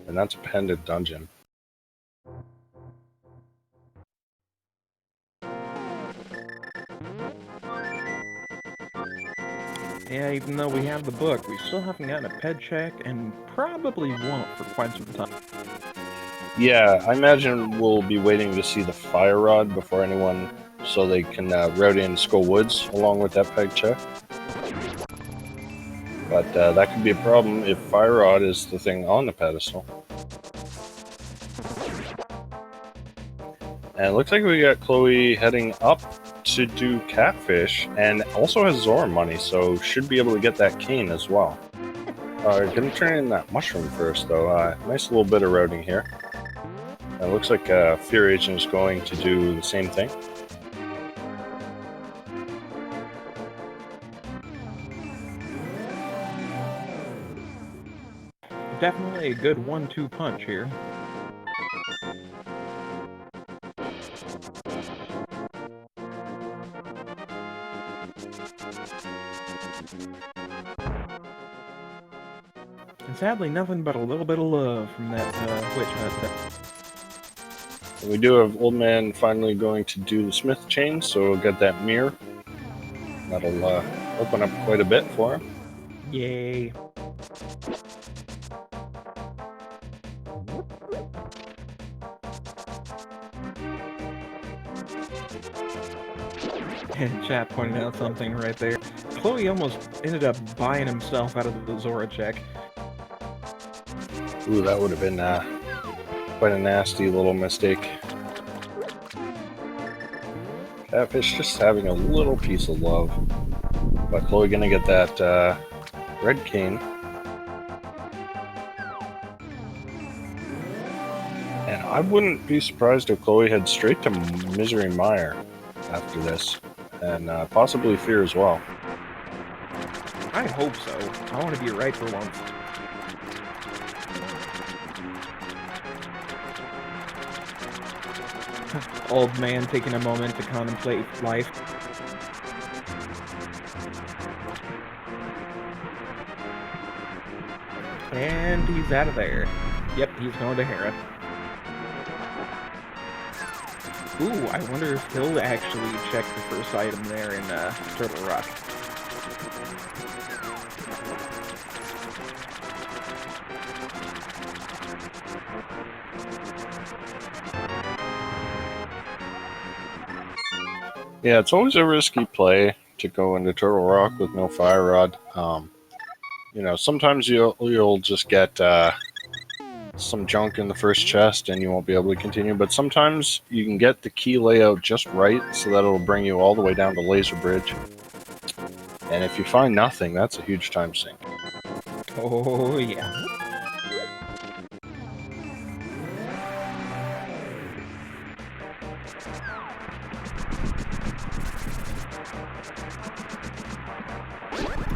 [SPEAKER 2] and that's a pendant dungeon.
[SPEAKER 1] Yeah, even though we have the book, we still haven't gotten a ped check, and probably won't for quite some time.
[SPEAKER 2] Yeah, I imagine we'll be waiting to see the fire rod before anyone, so they can route in Skull Woods along with that peg check. But that could be a problem if fire rod is the thing on the pedestal. And it looks like we got Chloe heading up to do catfish, and also has Zora money, so should be able to get that cane as well. Gonna turn in that mushroom first, though. Nice little bit of routing here. It looks like Fear Agent is going to do the same thing.
[SPEAKER 1] Definitely a good 1-2 punch here. And sadly, nothing but a little bit of love from that witch hut.
[SPEAKER 2] We do have Old Man finally going to do the Smith chain, so we'll get that mirror. That'll open up quite a bit for him.
[SPEAKER 1] Yay. And chat pointed out something right there. Chloe almost ended up buying himself out of the Zora check.
[SPEAKER 2] Ooh, that would have been quite a nasty little mistake. Catfish just having a little piece of love. But Chloe gonna get that red cane. And I wouldn't be surprised if Chloe heads straight to Misery Mire after this. And possibly Fear as well.
[SPEAKER 1] I hope so. I want to be right for once. Old man taking a moment to contemplate life. And he's out of there. Yep, he's going to Hera. Ooh, I wonder if he'll actually check the first item there in Turtle Rock.
[SPEAKER 2] Yeah, it's always a risky play to go into Turtle Rock with no fire rod. You know, sometimes you'll just get some junk in the first chest and you won't be able to continue, but sometimes you can get the key layout just right so that it'll bring you all the way down to Laser Bridge. And if you find nothing, that's a huge time sink.
[SPEAKER 1] Oh, yeah.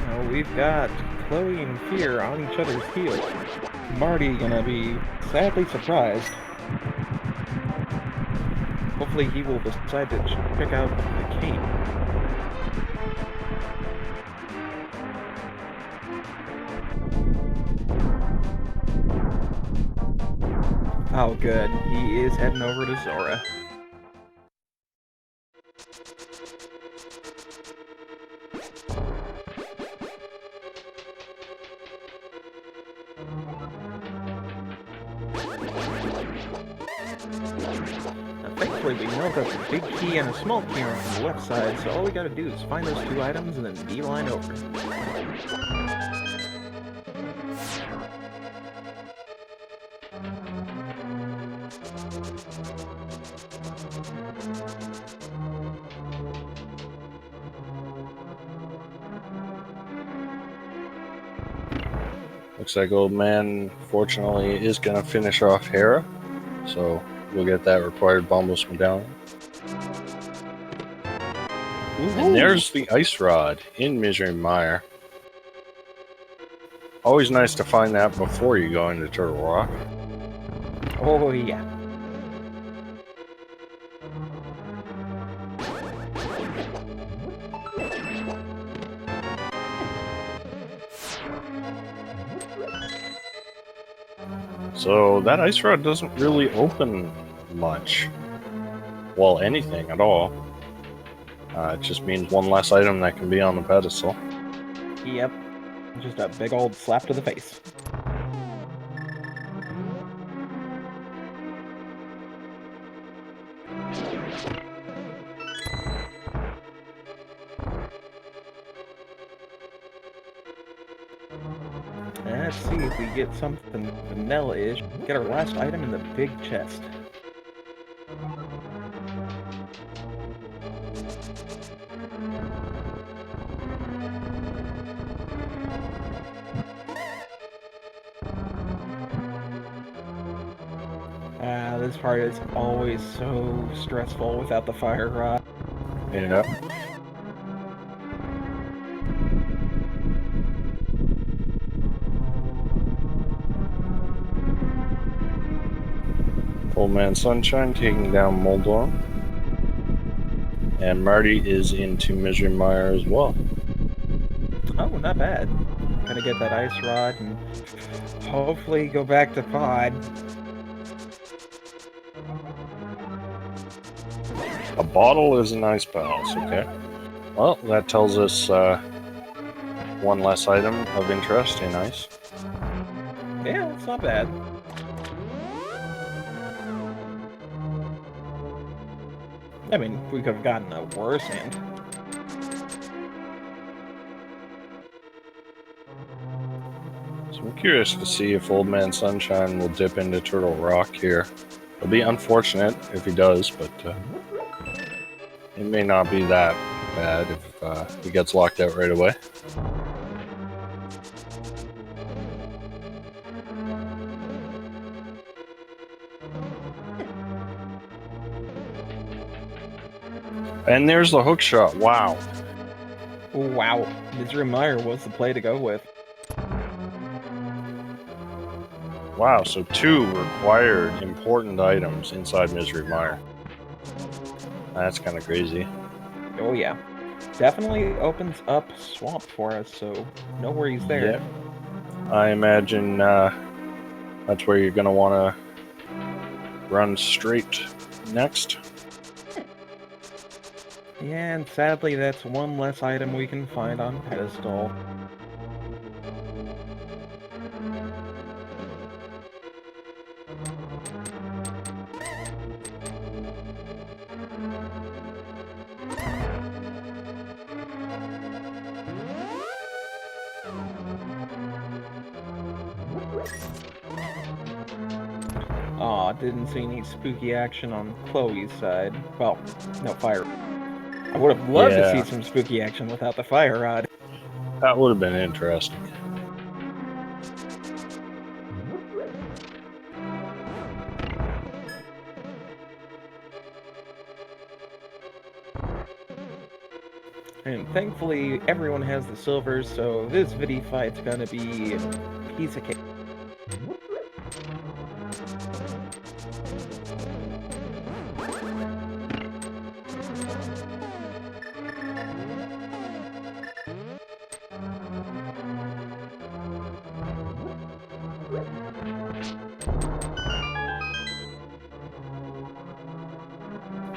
[SPEAKER 1] Now we've got Chloe and Fear on each other's heels. Marty gonna be sadly surprised. Hopefully he will decide to check out the cane. Oh good, he is heading over to Zora. Thankfully, we know that the big key and a small key are on the left side, so all we gotta do is find those two items and then beeline over.
[SPEAKER 2] Looks like Old Man, fortunately, is going to finish off Hera, so we'll get that required Bombos medallion. And there's the Ice Rod in Misery Mire. Always nice to find that before you go into Turtle Rock.
[SPEAKER 1] Oh yeah.
[SPEAKER 2] So that Ice Rod doesn't really open much. Well, anything at all. It just means one less item that can be on the pedestal.
[SPEAKER 1] Yep. Just a big old slap to the face. Let's see if we get something vanilla-ish. Get our last item in the big chest. This part is always so stressful without the fire rod.
[SPEAKER 2] Yeah. Old Man Sunshine taking down Moldorm. And Marty is into Misery Mire as well.
[SPEAKER 1] Oh, not bad. Gonna get that ice rod and hopefully go back to pod.
[SPEAKER 2] A bottle is an ice palace, okay. Well, that tells us one less item of interest in ice.
[SPEAKER 1] Yeah, it's not bad. I mean, we could have gotten a worse hand.
[SPEAKER 2] So I'm curious to see if Old Man Sunshine will dip into Turtle Rock here. It'll be unfortunate if he does, but it may not be that bad if he gets locked out right away. And there's the hook shot. Wow.
[SPEAKER 1] Wow, Misery Mire was the play to go with.
[SPEAKER 2] Wow, so 2 required important items inside Misery Mire. That's kind of crazy.
[SPEAKER 1] Oh yeah. Definitely opens up Swamp for us, so no worries there.
[SPEAKER 2] Yep. I imagine that's where you're going to want to run straight next.
[SPEAKER 1] Yeah, and sadly that's one less item we can find on pedestal. Aw, didn't see any spooky action on Chloe's side. Well, no fire. I would have loved to see some spooky action without the fire rod.
[SPEAKER 2] That would have been interesting.
[SPEAKER 1] And thankfully, everyone has the silvers, so this Vidi fight's gonna be a piece of cake.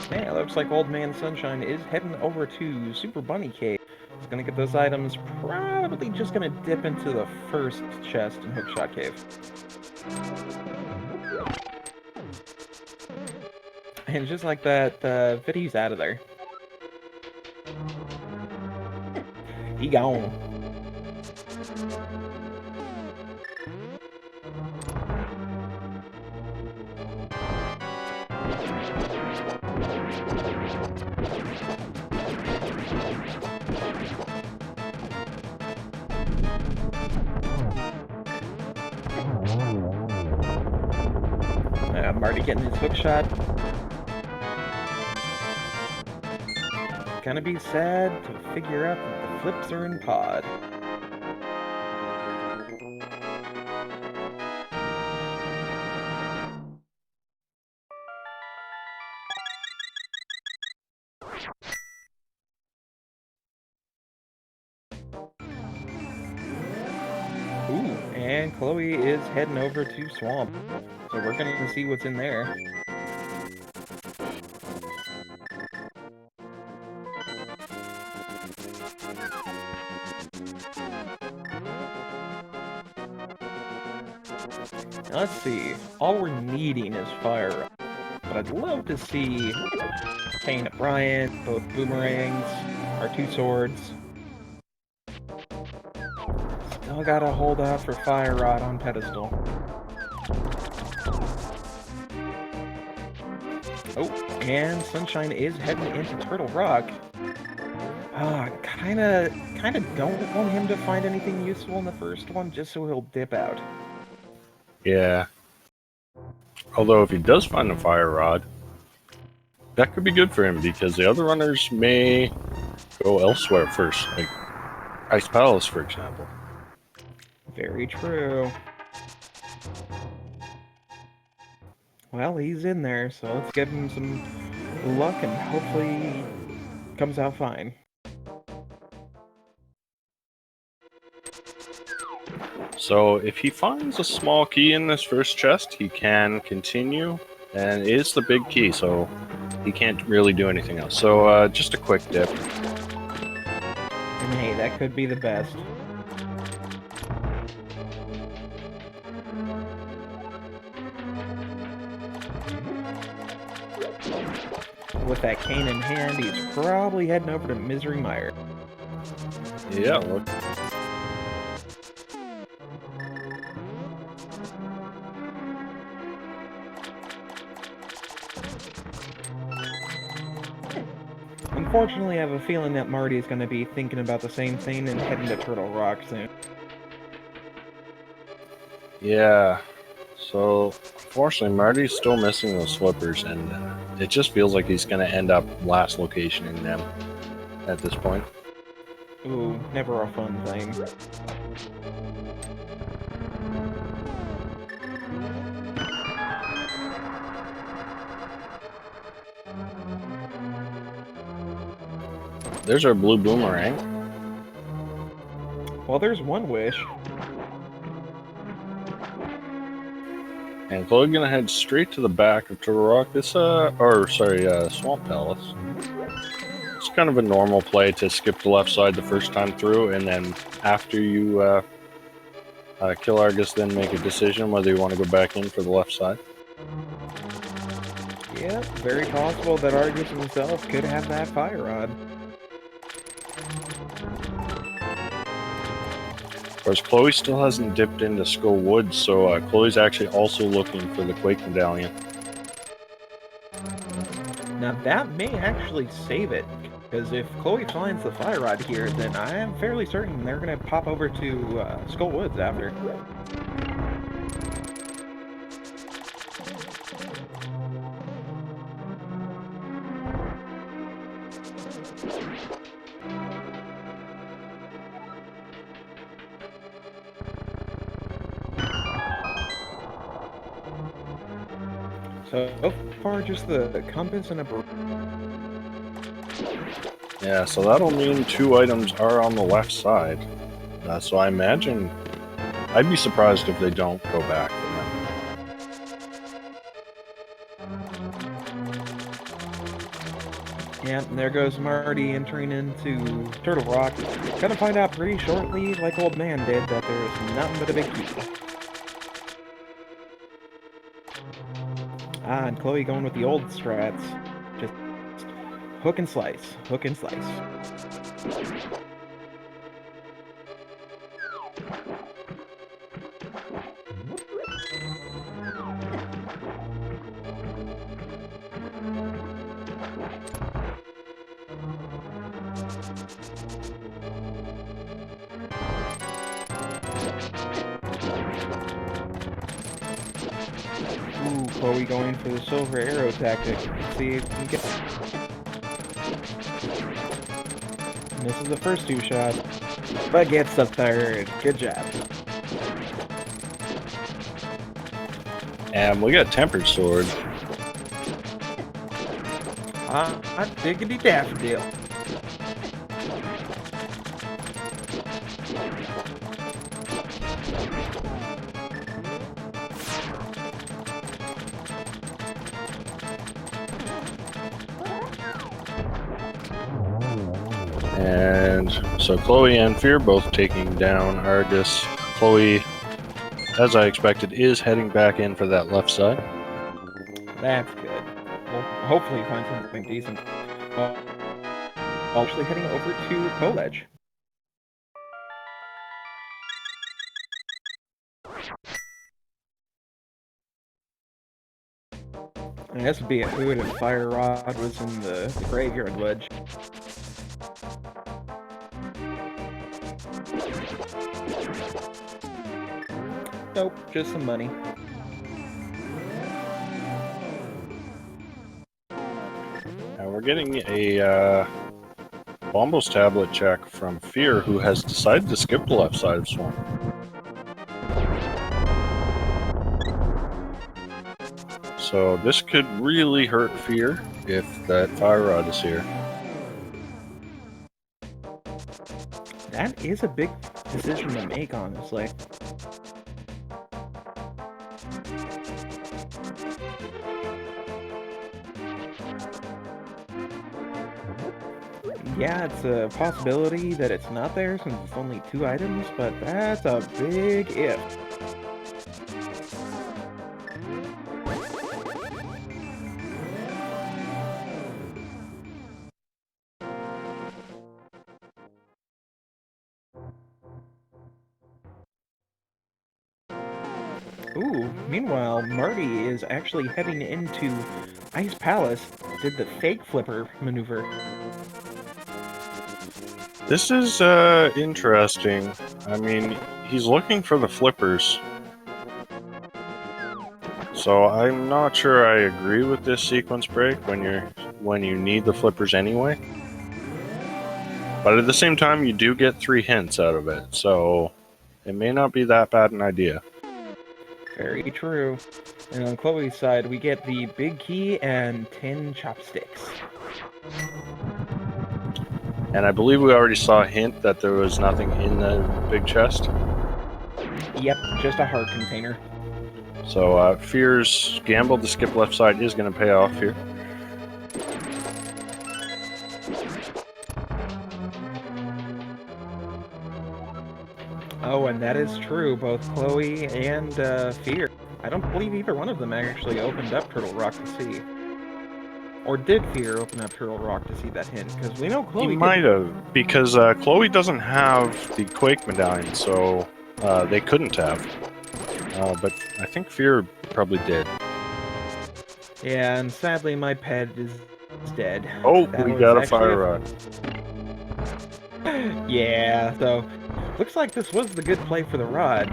[SPEAKER 1] Yeah, it looks like Old Man Sunshine is heading over to Super Bunny Cave. He's gonna get those items, probably just gonna dip into the first chest in Hookshot Cave. And just like that, Vidi's out of there. He gone. Marty getting his hook shot. Gonna be sad to figure out that the flips are in pod. Ooh, and Chloe is heading over to Swamp. So we're gonna see what's in there. Now, let's see. All we're needing is fire. But I'd love to see Kane and Bryant, both boomerangs, our 2 swords. Still gotta hold out for Fire Rod on pedestal. Oh, and Sunshine is heading into Turtle Rock. Kinda don't want him to find anything useful in the first one, just so he'll dip out.
[SPEAKER 2] Yeah. Although if he does find the fire rod, that could be good for him because the other runners may go elsewhere first, like Ice Palace, for example.
[SPEAKER 1] Very true. Well, he's in there, so let's give him some luck and hopefully he comes out fine.
[SPEAKER 2] So if he finds a small key in this first chest, he can continue, and it is the big key, so he can't really do anything else. So just a quick dip.
[SPEAKER 1] And hey, that could be the best. With that cane in hand, he's probably heading over to Misery Mire.
[SPEAKER 2] Yeah, look.
[SPEAKER 1] Unfortunately, I have a feeling that Marty is going to be thinking about the same thing and heading to Turtle Rock soon.
[SPEAKER 2] Yeah. So, unfortunately, Marty's still missing those slippers, and it just feels like he's going to end up last location in them at this point.
[SPEAKER 1] Ooh, never a fun thing.
[SPEAKER 2] There's our blue boomerang.
[SPEAKER 1] Well, there's one wish.
[SPEAKER 2] And Chloe's gonna head straight to the back of Turtle Rock. Swamp Palace. It's kind of a normal play to skip the left side the first time through, and then after you kill Argus, then make a decision whether you want to go back in for the left side.
[SPEAKER 1] Yeah, very possible that Argus himself could have that fire rod.
[SPEAKER 2] Of course, Chloe still hasn't dipped into Skull Woods, so Chloe's actually also looking for the Quake Medallion.
[SPEAKER 1] Now that may actually save it, because if Chloe finds the fire rod here, then I am fairly certain they're going to pop over to Skull Woods after. So far, just the compass and a
[SPEAKER 2] Yeah, so that'll mean 2 items are on the left side. So I imagine I'd be surprised if they don't go back for them.
[SPEAKER 1] Yeah, and there goes Marty entering into Turtle Rock. Gonna find out pretty shortly, like Old Man did, that there's nothing but a big key. And Chloe going with the old strats. Just hook and slice, hook and slice. Ooh, Chloe going for the silver arrow tactic. Let's see if we can get. Misses the first 2 shots, but gets the 3rd. Good job.
[SPEAKER 2] And we got Tempered Sword.
[SPEAKER 1] Hot diggity daffodil.
[SPEAKER 2] And so Chloe and Fear both taking down Argus. Chloe as I expected, is heading back in for that left side.
[SPEAKER 1] That's good. Well, hopefully find something decent. Well, actually heading over to Coledge. And this would be a hoot if Fire Rod was in the graveyard ledge. Nope, just some money.
[SPEAKER 2] And we're getting a Bombos tablet check from Fear, who has decided to skip the left side of Swamp. So this could really hurt Fear if that Fire Rod is here.
[SPEAKER 1] That is a big decision to make, honestly. Yeah, it's a possibility that it's not there since it's only 2 items, but that's a big if. Ooh, meanwhile, Marty is actually heading into Ice Palace, did the fake flipper maneuver.
[SPEAKER 2] This is interesting. I mean, he's looking for the flippers. So I'm not sure I agree with this sequence break when you need the flippers anyway. But at the same time, you do get 3 hints out of it, so it may not be that bad an idea.
[SPEAKER 1] Very true. And on Chloe's side, we get the big key and 10 chopsticks.
[SPEAKER 2] And I believe we already saw a hint that there was nothing in the big chest.
[SPEAKER 1] Yep, just a heart container.
[SPEAKER 2] So Fear's gamble to skip left side is going to pay off here.
[SPEAKER 1] Oh, and that is true, both Chloe and Fear. I don't believe either one of them actually opened up Turtle Rock to see. Or did Fear open up Turtle Rock to see that hint? Because we know Chloe
[SPEAKER 2] He might have, because Chloe doesn't have the Quake medallion, so they couldn't have. But I think Fear probably did.
[SPEAKER 1] Yeah, and sadly my pet is dead.
[SPEAKER 2] Oh,
[SPEAKER 1] That
[SPEAKER 2] we
[SPEAKER 1] was
[SPEAKER 2] got a
[SPEAKER 1] actually
[SPEAKER 2] Fire Rod.
[SPEAKER 1] Yeah, so looks like this was the good play for the rod.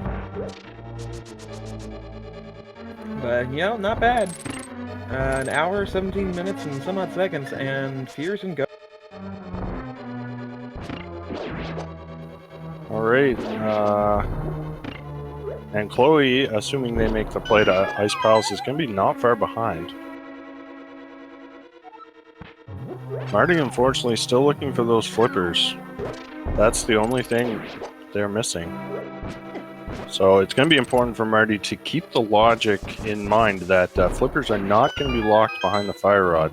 [SPEAKER 1] But, you know, not bad. An hour, 17 minutes, and some odd seconds, and Fear's and go.
[SPEAKER 2] Alright, and Chloe, assuming they make the play to Ice Palace, is going to be not far behind. Marty, unfortunately, still looking for those flippers. That's the only thing they're missing. So it's going to be important for Marty to keep the logic in mind that flippers are not going to be locked behind the Fire Rod.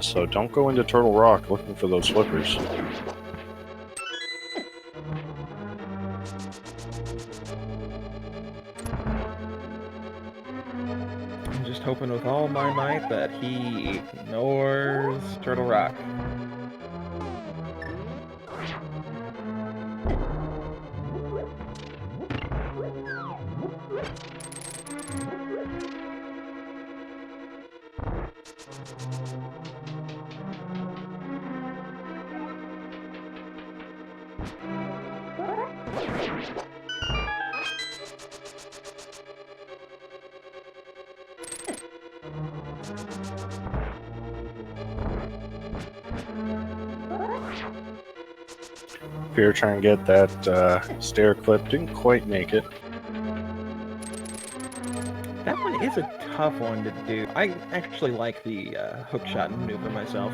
[SPEAKER 2] So don't go into Turtle Rock looking for those flippers.
[SPEAKER 1] I'm just hoping with all my might that he ignores Turtle Rock.
[SPEAKER 2] Fear trying to get that stair clip, didn't quite make it.
[SPEAKER 1] That one is a tough one to do. I actually like the hookshot maneuver myself.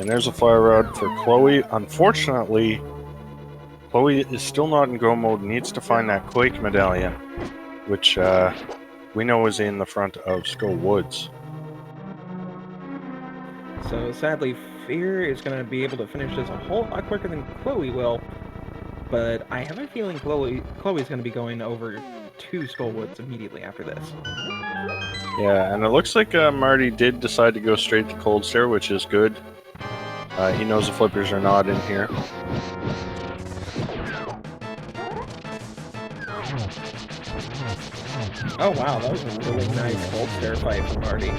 [SPEAKER 2] And there's a Fire Rod for Chloe. Unfortunately, Chloe is still not in go mode, needs to find that Quake medallion, which we know is in the front of Skull Woods.
[SPEAKER 1] So sadly, Fear is going to be able to finish this a whole lot quicker than Chloe will. but I have a feeling Chloe's going to be going over to Skullwoods immediately after this.
[SPEAKER 2] Yeah, and it looks like Marty did decide to go straight to Cold Stare, which is good. He knows the flippers are not in here.
[SPEAKER 1] Oh wow, that was a really nice Cold Stare fight from Marty.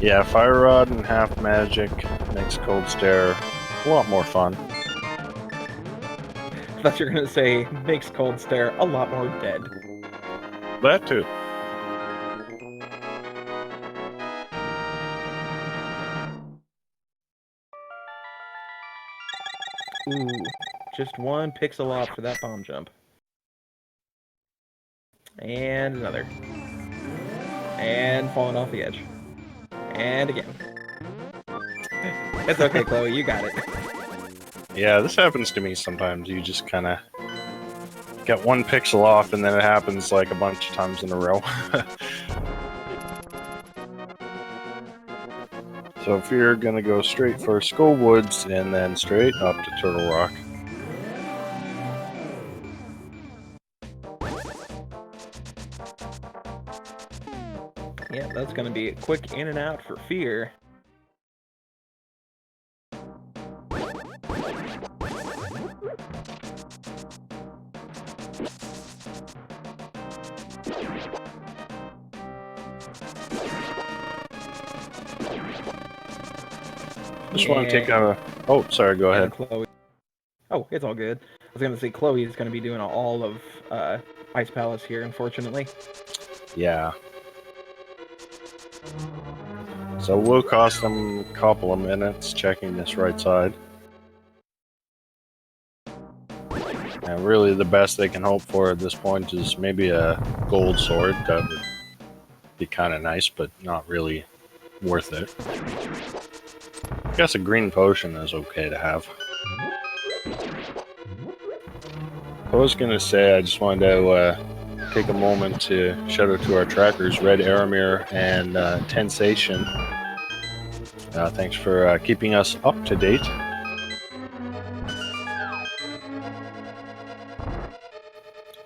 [SPEAKER 2] Yeah, Fire Rod and Half Magic makes Cold Stare a lot more fun.
[SPEAKER 1] I thought you were going to say, makes Cold Stare a lot more dead.
[SPEAKER 2] That too.
[SPEAKER 1] Ooh, just one pixel off for that bomb jump. And another. And falling off the edge. And again. It's okay, Chloe, you got it.
[SPEAKER 2] Yeah, this happens to me sometimes. You just kind of get one pixel off, and then it happens like a bunch of times in a row. So if you're gonna go straight for Skullwoods and then straight up to Turtle Rock.
[SPEAKER 1] Yeah, that's going to be a quick in and out for Fear.
[SPEAKER 2] Just want to take a... Oh, sorry, go ahead.
[SPEAKER 1] Chloe. Oh, it's all good. I was going to say Chloe is going to be doing all of Ice Palace here, unfortunately.
[SPEAKER 2] Yeah. So we'll cost them a couple of minutes checking this right side. And really the best they can hope for at this point is maybe a gold sword. That would be kind of nice, but not really worth it. I guess a green potion is okay to have. I was going to say I just wanted to take a moment to shout out to our trackers, Red Aramir and Tensation. Thanks for keeping us up to date.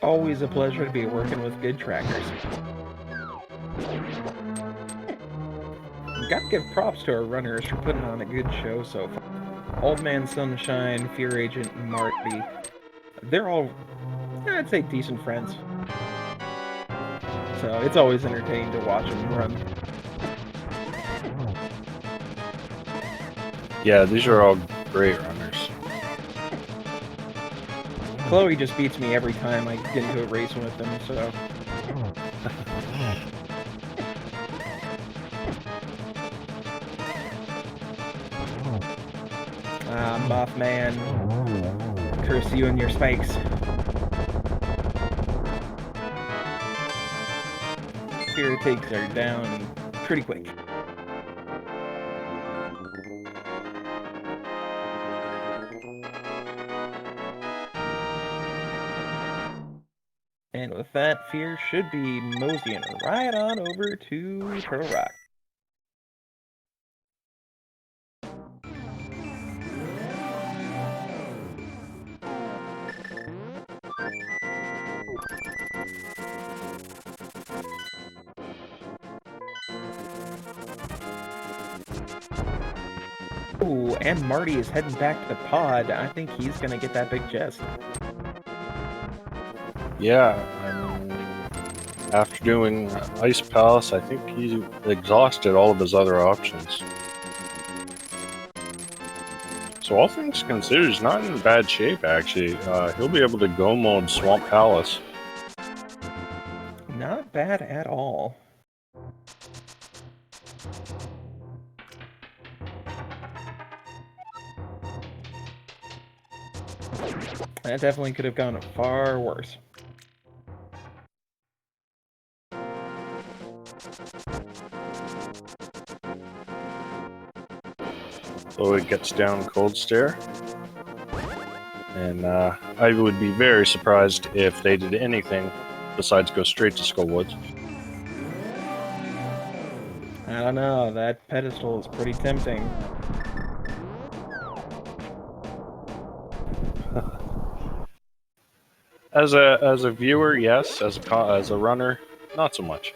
[SPEAKER 1] Always a pleasure to be working with good trackers. Got to give props to our runners for putting on a good show so far. Old Man Sunshine, Fear Agent, and Marty. They're all, I'd say, decent friends. So it's always entertaining to watch them run.
[SPEAKER 2] Yeah, these are all great runners.
[SPEAKER 1] Chloe just beats me every time I get into a race with them, so... Mothman. Curse you and your spikes. Fear takes her down pretty quick. And with that, Fear should be moseying right on over to Turtle Rock. Ooh, and Marty is heading back to the pod. I think he's going to get that big chest.
[SPEAKER 2] Yeah, after doing Ice Palace, I think he exhausted all of his other options. So all things considered, he's not in bad shape, actually. He'll be able to go mode Swamp Palace.
[SPEAKER 1] Not bad at all. That definitely could have gone far worse.
[SPEAKER 2] So it gets down Cold Stare. And I would be very surprised if they did anything besides go straight to Skullwoods.
[SPEAKER 1] I don't know, that pedestal is pretty tempting.
[SPEAKER 2] As a viewer, yes. As a runner, not so much.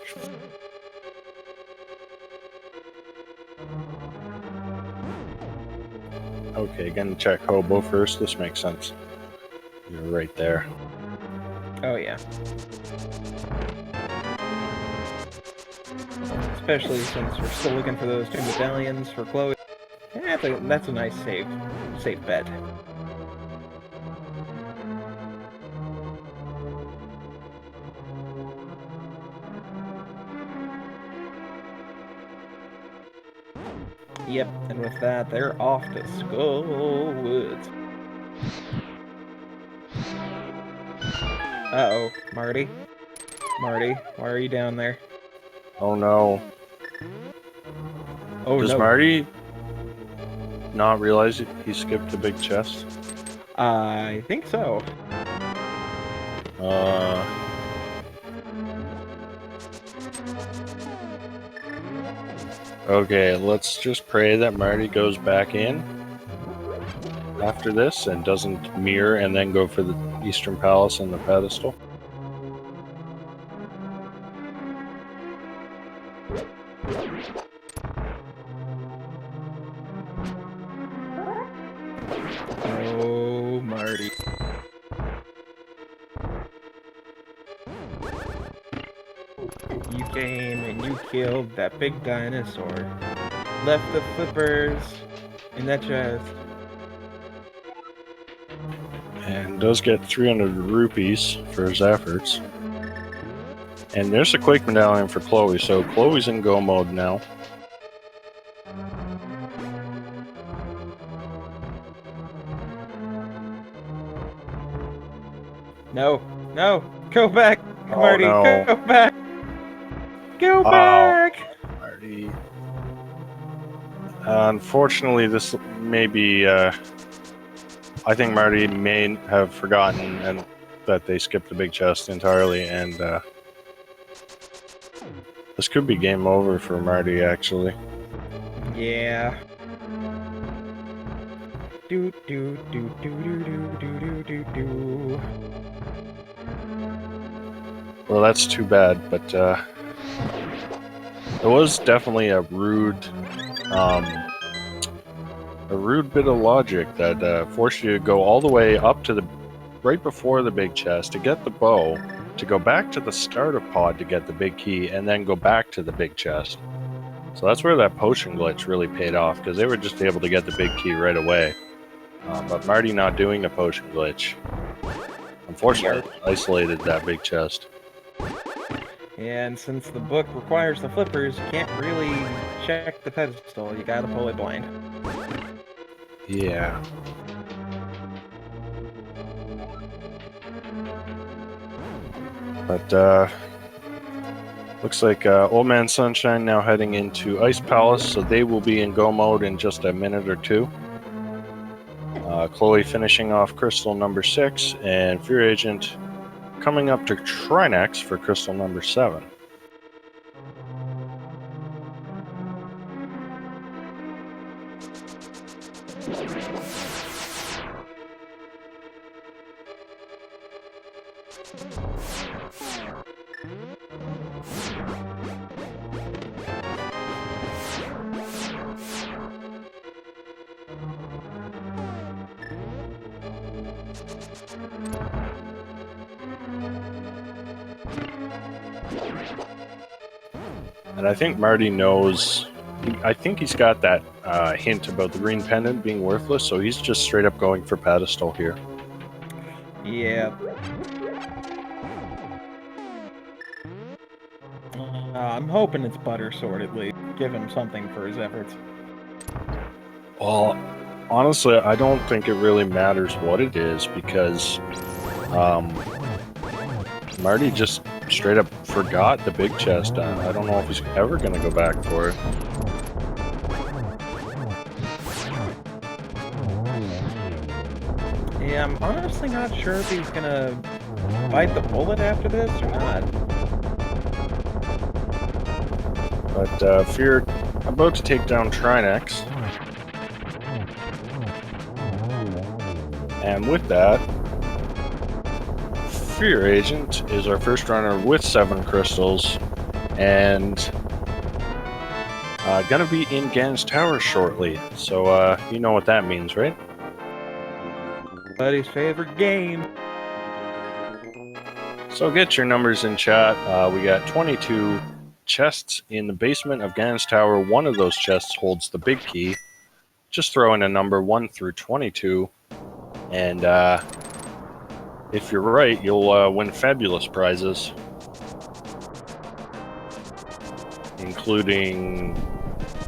[SPEAKER 2] Okay, gonna check Hobo first. This makes sense. You're right there.
[SPEAKER 1] Oh yeah. Especially since we're still looking for those 2 medallions for Chloe. Yeah, that's a nice safe bet. Yep, and with that, they're off to Skull Woods. Uh-oh, Marty. Marty, why are you down there?
[SPEAKER 2] Oh no.
[SPEAKER 1] Oh
[SPEAKER 2] Does
[SPEAKER 1] no.
[SPEAKER 2] Marty not realize he skipped the big chest?
[SPEAKER 1] I think so.
[SPEAKER 2] Okay, let's just pray that Marty goes back in after this and doesn't mirror and then go for the Eastern Palace and the pedestal.
[SPEAKER 1] Oh, Marty. You came and you killed that big dinosaur. Left the flippers in that chest.
[SPEAKER 2] And does get 300 rupees for his efforts. And there's a Quake medallion for Chloe, so Chloe's in go mode now.
[SPEAKER 1] No, no, go back,
[SPEAKER 2] Oh,
[SPEAKER 1] Marty,
[SPEAKER 2] no.
[SPEAKER 1] go back. Go back.
[SPEAKER 2] Marty. Unfortunately, this may be. I think Marty may have forgotten and that they skipped the big chest entirely, and this could be game over for Marty, actually.
[SPEAKER 1] Yeah. Do do do do do do do do do.
[SPEAKER 2] Well, that's too bad, but it was definitely a rude bit of logic that forced you to go all the way up to the right before the big chest to get the bow, to go back to the starter pod to get the big key, and then go back to the big chest. So that's where that potion glitch really paid off, because they were just able to get the big key right away. But Marty not doing the potion glitch, unfortunately, isolated that big chest.
[SPEAKER 1] And since the book requires the flippers, you can't really check the pedestal. You gotta pull it blind.
[SPEAKER 2] Yeah. But looks like Old Man Sunshine now heading into Ice Palace, so they will be in go mode in just a minute or two. Chloe finishing off crystal number 6, and Fear Agent coming up to Trinex for crystal number 7. And I think Marty knows. I think he's got that hint about the green pendant being worthless, so he's just straight up going for pedestal here.
[SPEAKER 1] Yeah. I'm hoping it's Buttersword at least. Give him something for his efforts.
[SPEAKER 2] Well, honestly, I don't think it really matters what it is, because Marty just straight up forgot the big chest. I don't know if he's ever going to go back for it.
[SPEAKER 1] Yeah, I'm honestly not sure if he's gonna bite the bullet after this or not.
[SPEAKER 2] But Fear about to take down Trinex. And with that, Fear Agent is our first runner with 7 crystals, and gonna be in Gan's Tower shortly. So you know what that means, right?
[SPEAKER 1] Buddy's favorite game.
[SPEAKER 2] So get your numbers in chat. We got 22 chests in the basement of Gan's Tower. One of those chests holds the big key. Just throw in a number 1 through 22, and if you're right, you'll win fabulous prizes, including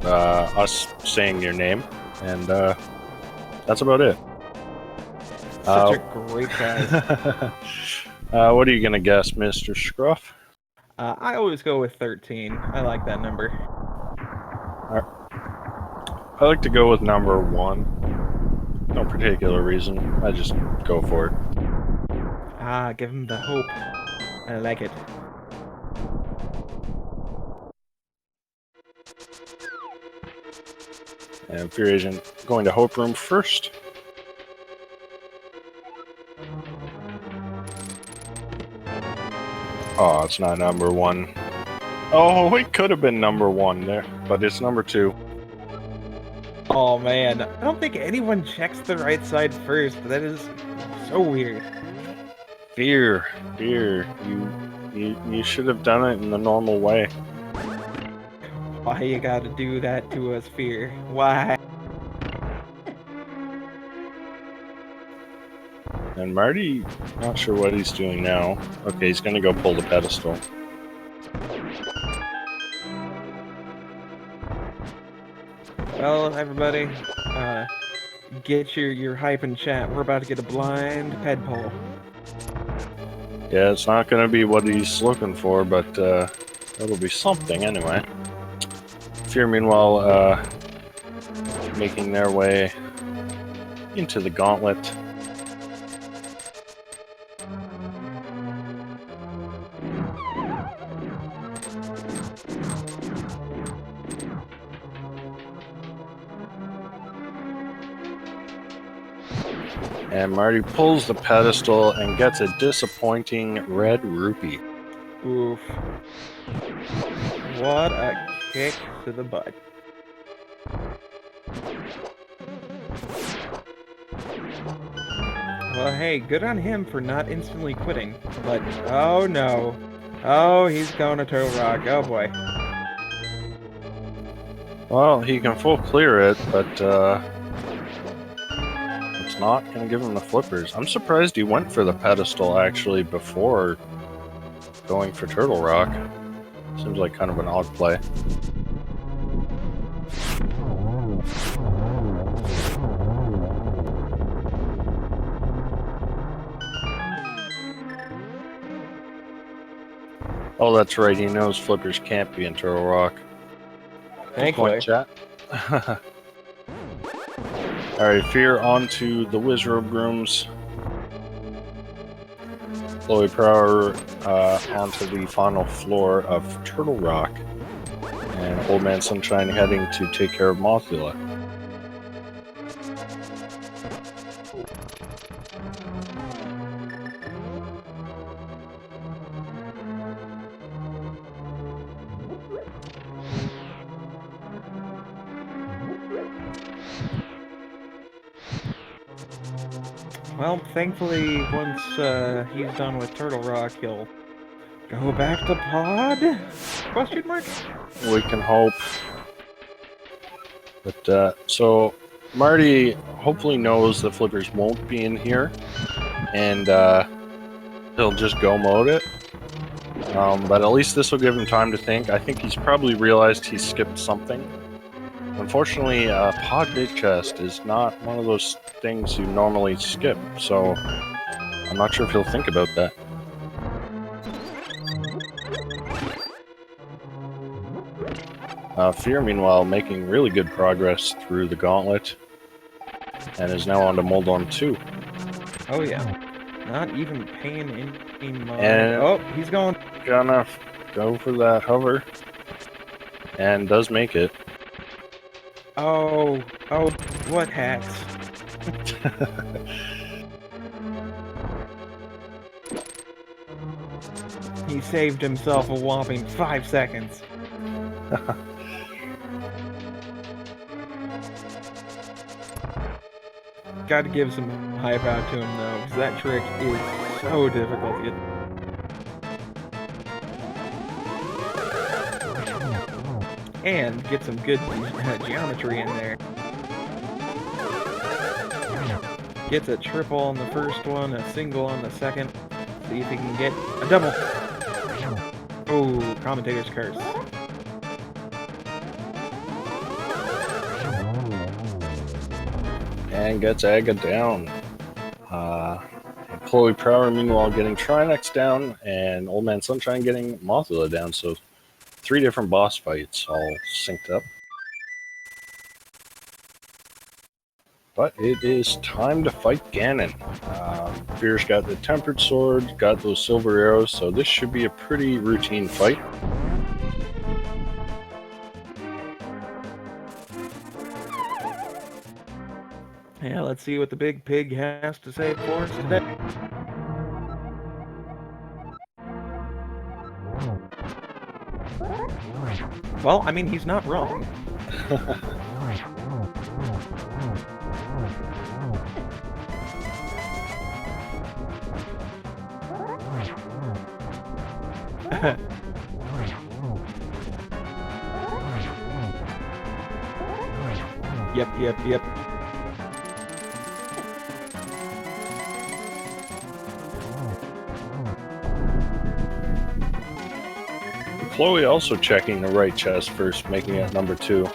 [SPEAKER 2] us saying your name, and that's about it.
[SPEAKER 1] Such a great prize.
[SPEAKER 2] What are you gonna guess, Mr. Scruff?
[SPEAKER 1] I always go with 13. I like that number.
[SPEAKER 2] I like to go with number 1. No particular reason. I just go for it.
[SPEAKER 1] Give him the hope. I like it.
[SPEAKER 2] And Fear Agent going to Hope Room first. Oh, it's not number 1. Oh, it could have been number 1 there, but it's number 2.
[SPEAKER 1] Oh man, I don't think anyone checks the right side first. That is so weird.
[SPEAKER 2] Fear, you should have done it in the normal way.
[SPEAKER 1] Why you gotta do that to us, Fear? Why?
[SPEAKER 2] And Marty, not sure what he's doing now. Okay, he's gonna go pull the pedestal.
[SPEAKER 1] Well, everybody, get your hype in chat. We're about to get a blind ped poll.
[SPEAKER 2] Yeah, it's not gonna be what he's looking for, but it'll be something anyway. Fear, meanwhile, making their way into the gauntlet. And Marty pulls the pedestal and gets a disappointing red rupee.
[SPEAKER 1] Oof. What a kick to the butt. Well, hey, good on him for not instantly quitting. But, oh no. Oh, he's going to Turtle Rock. Oh boy.
[SPEAKER 2] Well, he can full clear it, but it's not going to give him the flippers. I'm surprised he went for the pedestal, actually, before going for Turtle Rock. Seems like kind of an odd play. Oh, that's right, he knows flippers can't be in Turtle Rock.
[SPEAKER 1] Thankfully.
[SPEAKER 2] Chat. Alright, Fear onto the Wizrobe rooms. Chloe Prower onto the final floor of Turtle Rock. And Old Man Sunshine heading to take care of Mothula.
[SPEAKER 1] Well, thankfully, once he's done with Turtle Rock, he'll go back to Pod? Question mark?
[SPEAKER 2] We can hope. But, so, Marty hopefully knows the flippers won't be in here, and he'll just go mode it. But at least this will give him time to think. I think he's probably realized he skipped something. Unfortunately, Pod Big Chest is not one of those things you normally skip, so I'm not sure if he'll think about that. Fear, meanwhile, making really good progress through the gauntlet, and is now on to Moldorm 2.
[SPEAKER 1] Oh yeah. Not even paying any mind.
[SPEAKER 2] And
[SPEAKER 1] oh, he's going.
[SPEAKER 2] Gonna go for that hover, and does make it.
[SPEAKER 1] Oh, what hacks? He saved himself a whopping 5 seconds. Gotta give some hype out to him though, because that trick is so difficult to get. And get some good geometry in there. Gets a triple on the first one, a single on the second. See if he can get a double. Oh, commentator's curse.
[SPEAKER 2] And gets Aga down. And Chloe Prower, meanwhile, getting Trinex down, and Old Man Sunshine getting Mothula down. So 3 different boss fights all synced up. But it is time to fight Ganon. Fear's got the Tempered Sword, got those silver arrows, so this should be a pretty routine fight.
[SPEAKER 1] Yeah, let's see what the big pig has to say for us today. Well, I mean, he's not wrong. Yep.
[SPEAKER 2] Chloe also checking the right chest first, making it number 2.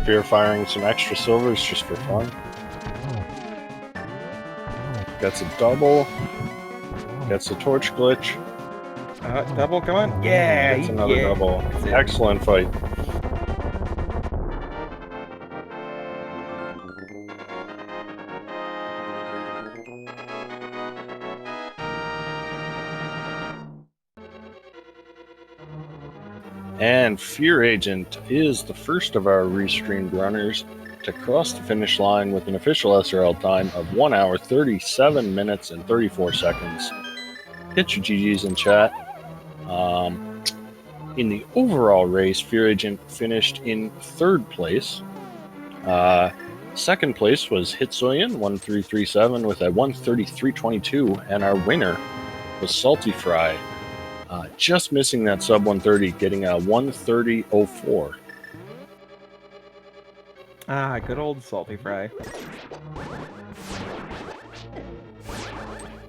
[SPEAKER 2] Fear firing some extra silvers just for fun. Gets a double. Gets a torch glitch.
[SPEAKER 1] Double, come on. Yeah,
[SPEAKER 2] Gets another double. Excellent fight. And Fear Agent is the first of our restreamed runners to cross the finish line with an official SRL time of 1 hour, 37 minutes, and 34 seconds. Hit your GGs in chat. In the overall race, Fear Agent finished in 3rd place. Second place was Hitsoyan 1337 with a 133.22, and our winner was Salty Fry, just missing that sub 130, getting a 130.04.
[SPEAKER 1] Ah, good old Salty Fry.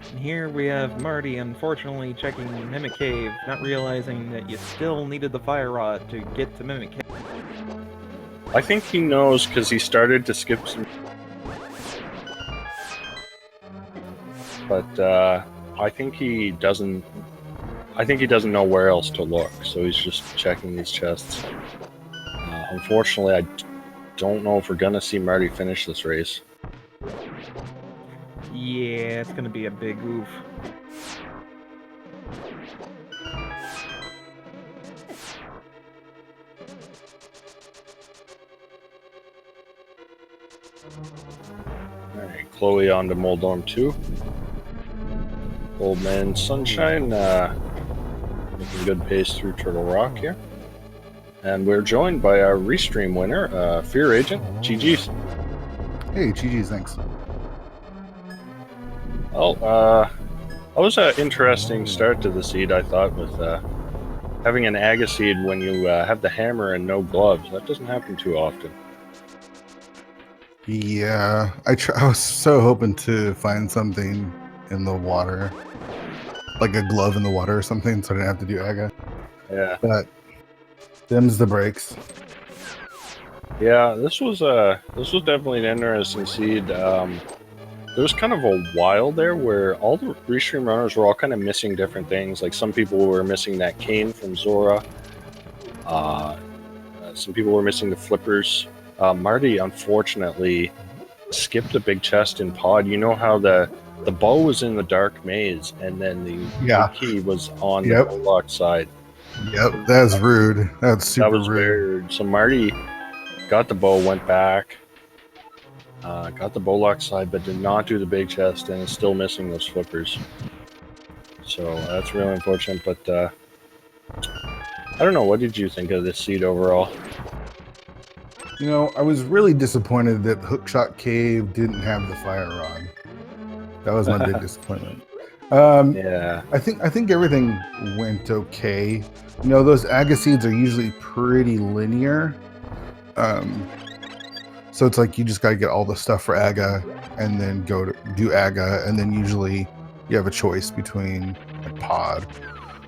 [SPEAKER 1] And here we have Marty, unfortunately, checking Mimic Cave, not realizing that you still needed the Fire Rod to get to Mimic Cave.
[SPEAKER 2] I think he knows because he started to skip some. But I think he doesn't know where else to look, so he's just checking these chests. Unfortunately, I don't know if we're gonna see Marty finish this race.
[SPEAKER 1] Yeah, it's gonna be a big oof.
[SPEAKER 2] Alright, Chloe on to Moldorm 2. Old Man Sunshine making good pace through Turtle Rock here. And we're joined by our restream winner, Fear Agent. GG's.
[SPEAKER 3] Hey, GG's, thanks.
[SPEAKER 2] Well, that was an interesting start to the seed, I thought, with having an Aga seed when you have the hammer and no gloves. That doesn't happen too often.
[SPEAKER 3] Yeah, I was so hoping to find something in the water, like a glove in the water or something, so I didn't have to do Aga.
[SPEAKER 2] Yeah.
[SPEAKER 3] But them's the breaks.
[SPEAKER 2] Yeah, this was definitely an interesting seed. There was kind of a while there where all the restream runners were all kind of missing different things. Like some people were missing that cane from Zora. Some people were missing the flippers. Marty, unfortunately, skipped a big chest in pod. You know how the bow was in the dark maze, and then the key was on the locked side.
[SPEAKER 3] Yep, that's rude. That's super
[SPEAKER 2] That was
[SPEAKER 3] rude.
[SPEAKER 2] very rude. So Marty got the bow, went back, got the bowlock side, but did not do the big chest, and is still missing those flippers. So that's really unfortunate. But I don't know. What did you think of this seed overall?
[SPEAKER 3] You know, I was really disappointed that Hookshot Cave didn't have the fire rod. That was my big disappointment.
[SPEAKER 2] Yeah.
[SPEAKER 3] I think everything went okay. You know, those aga seeds are usually pretty linear. So it's like you just got to get all the stuff for aga and then go to do aga, and then usually you have a choice between like pod,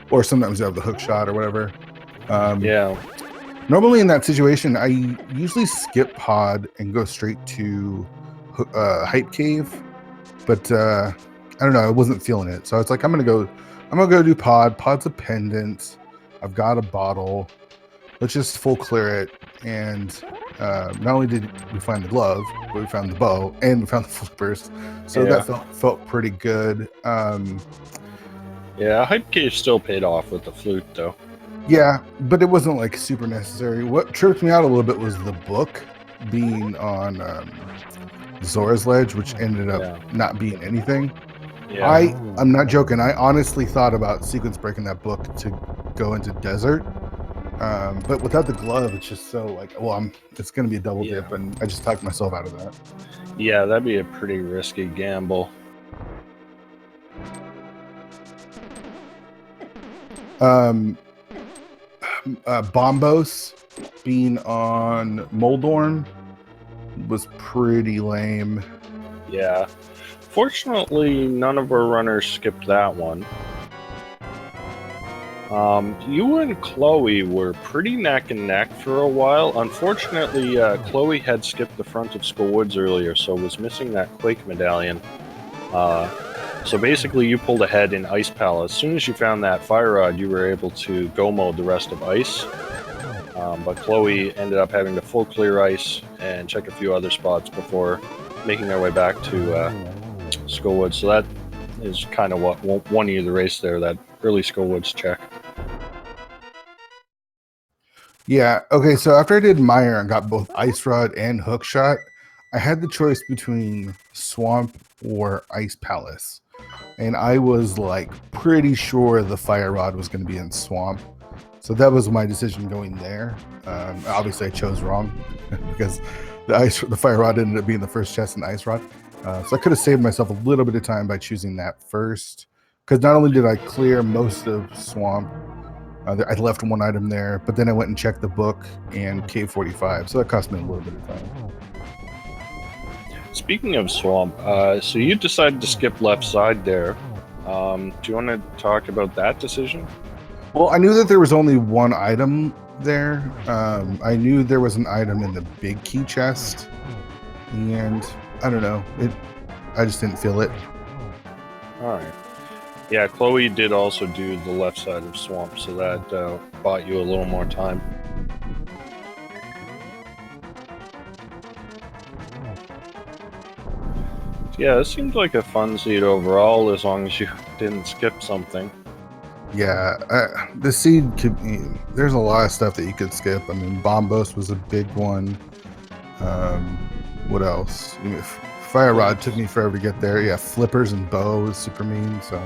[SPEAKER 3] or sometimes you have the hook shot or whatever.
[SPEAKER 2] Yeah.
[SPEAKER 3] Normally in that situation, I usually skip pod and go straight to hype cave, but I don't know, I wasn't feeling it, so it's like I'm gonna go do pod. Pod's a pendant. I've got a bottle. Let's just full clear it. And not only did we find the glove, but we found the bow and we found the flippers. So
[SPEAKER 2] Yeah.
[SPEAKER 3] that felt pretty good.
[SPEAKER 2] Yeah, Hype Cave still paid off with the flute, though.
[SPEAKER 3] Yeah, but it wasn't like super necessary. What tripped me out a little bit was the book being on Zora's Ledge, which ended up not being anything.
[SPEAKER 2] Yeah.
[SPEAKER 3] I'm not joking. I honestly thought about sequence breaking that book to go into desert. But without the glove, it's just so like, well, it's going to be a double dip, and I just talked myself out of that.
[SPEAKER 2] Yeah, that'd be a pretty risky gamble.
[SPEAKER 3] Bombos being on Moldorm was pretty lame.
[SPEAKER 2] Yeah. Fortunately, none of our runners skipped that one. You and Chloe were pretty neck and neck for a while. Unfortunately, Chloe had skipped the front of Skull Woods earlier, so was missing that Quake medallion. So basically, you pulled ahead in Ice Palace. As soon as you found that fire rod, you were able to go mode the rest of Ice. But Chloe ended up having to full clear Ice and check a few other spots before making their way back to Skull Woods. So that is kind of what won you the race there, that early Skull Woods check.
[SPEAKER 3] Yeah, okay, so after I did Meyer and got both Ice Rod and Hook Shot, I had the choice between Swamp or Ice Palace. And I was like pretty sure the Fire Rod was going to be in Swamp. So that was my decision going there. Obviously, I chose wrong because the Fire Rod ended up being the first chest in Ice Rod. So I could have saved myself a little bit of time by choosing that first. Because not only did I clear most of Swamp, I left one item there, but then I went and checked the book and Cave 45, so that cost me a little bit of time.
[SPEAKER 2] Speaking of Swamp, so you decided to skip left side there. Do you want to talk about that decision?
[SPEAKER 3] Well, I knew that there was only one item there. I knew there was an item in the big key chest, and I don't know. I just didn't feel it.
[SPEAKER 2] All right. Yeah, Chloe did also do the left side of Swamp, so that bought you a little more time. Yeah, it seemed like a fun seed overall, as long as you didn't skip something.
[SPEAKER 3] Yeah, the seed there's a lot of stuff that you could skip. I mean, Bombos was a big one. What else? Fire Rod took me forever to get there. Yeah, Flippers and Bow was super mean, so...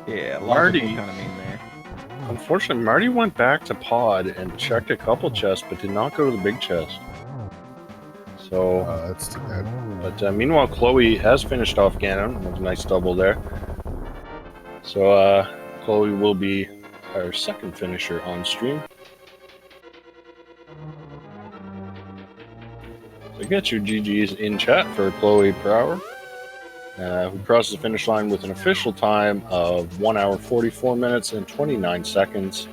[SPEAKER 1] Yeah,
[SPEAKER 2] Marty
[SPEAKER 1] kind of mean there.
[SPEAKER 2] Unfortunately, Marty went back to Pod and checked a couple chests, but did not go to the big chest. So
[SPEAKER 3] that's too bad.
[SPEAKER 2] But meanwhile, Chloe has finished off Ganon with a nice double there. So Chloe will be our second finisher on stream. So get your GGs in chat for Chloe per hour. Who crosses the finish line with an official time of 1 hour 44 minutes and 29 seconds,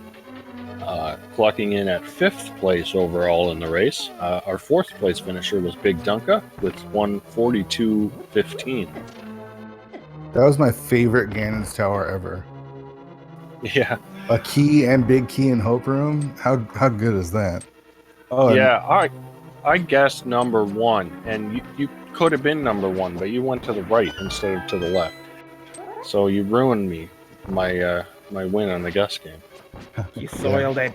[SPEAKER 2] clocking in at 5th place overall in the race. Our 4th place finisher was Big Dunka with 1:42.15.
[SPEAKER 3] That was my favorite Ganon's Tower ever.
[SPEAKER 2] Yeah.
[SPEAKER 3] A key and big key in Hope Room? How good is that?
[SPEAKER 2] Oh yeah, I guessed number 1, and you could have been number 1, but you went to the right instead of to the left. So you ruined me, my win on the guess game.
[SPEAKER 1] You soiled it.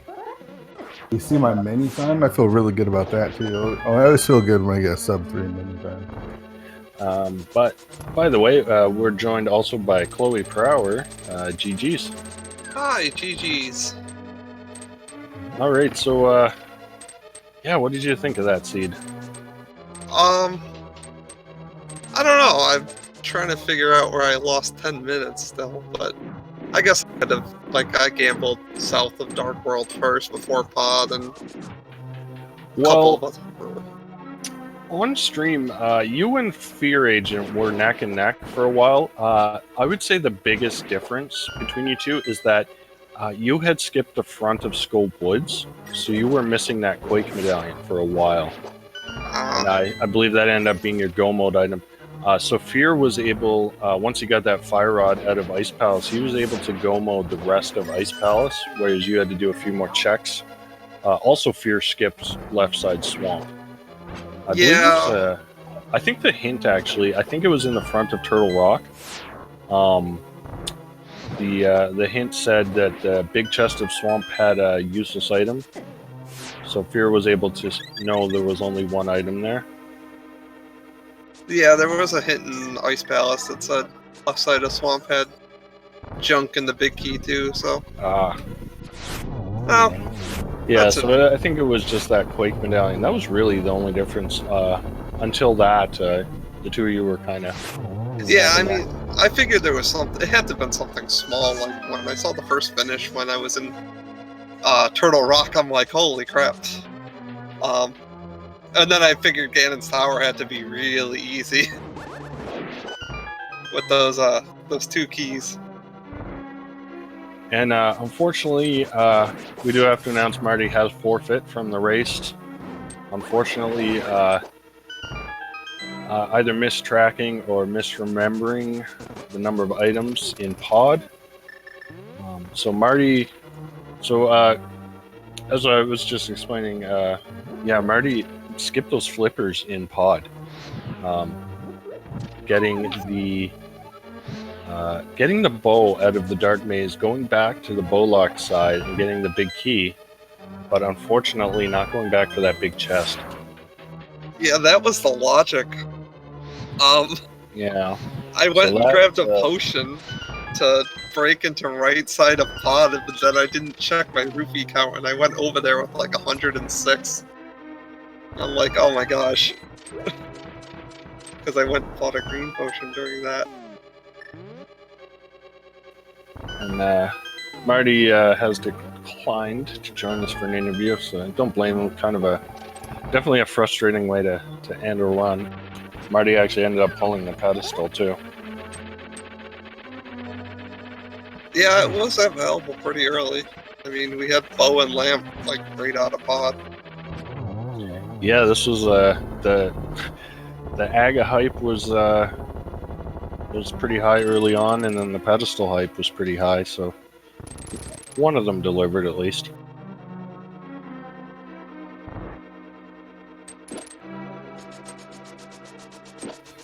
[SPEAKER 3] You see my mini time? I feel really good about that too. Oh, I always feel good when I get a sub 3 mini time.
[SPEAKER 2] But by the way, we're joined also by Chloe Prower. GG's.
[SPEAKER 4] Hi, GG's.
[SPEAKER 2] All right, so yeah, what did you think of that seed?
[SPEAKER 4] I don't know. I'm trying to figure out where I lost 10 minutes still, but I guess I could have, I gambled south of Dark World first before Pod and a couple of us.
[SPEAKER 2] On stream, you and Fear Agent were neck and neck for a while. I would say the biggest difference between you two is that you had skipped the front of Scope Woods, so you were missing that Quake medallion for a while. And I believe that ended up being your go mode item. So Fear was able, once he got that Fire Rod out of Ice Palace, he was able to go mode the rest of Ice Palace, whereas you had to do a few more checks. Also, Fear skipped left side Swamp. I think the hint actually, I think it was in the front of Turtle Rock. The hint said that the big chest of Swamp had a useless item. So Fear was able to know there was only one item there.
[SPEAKER 4] Yeah, there was a hint in Ice Palace that said left side of Swamp had junk in the big key too, so. Well,
[SPEAKER 2] yeah, so I think it was just that Quake medallion. That was really the only difference. Until that, the two of you were kind of...
[SPEAKER 4] Yeah, I mean, I figured there was something... It had to have been something small, like when I saw the first finish when I was in Turtle Rock, I'm like, holy crap. And then I figured Ganon's Tower had to be really easy. With those two keys.
[SPEAKER 2] And unfortunately, we do have to announce Marty has forfeit from the race. Unfortunately, either mistracking or misremembering the number of items in pod. So Marty, as I was just explaining, yeah, Marty skipped those flippers in pod. Getting the bow out of the dark maze, going back to the bowlock side and getting the big key, but unfortunately not going back for that big chest.
[SPEAKER 4] Yeah, that was the logic.
[SPEAKER 2] Yeah.
[SPEAKER 4] I went and grabbed a potion to break into right side of pod, but then I didn't check my rupee count, and I went over there with like 106. I'm like, oh my gosh. Because I went and bought a green potion during that.
[SPEAKER 2] And Marty has declined to join us for an interview, so I don't blame him. Kind of definitely a frustrating way to end a run. Marty actually ended up pulling the pedestal too.
[SPEAKER 4] Yeah, it was available pretty early. I mean, we had bow and lamp like right out of pod.
[SPEAKER 2] Yeah, this was the Aga hype was pretty high early on, and then the pedestal hype was pretty high. So one of them delivered at least.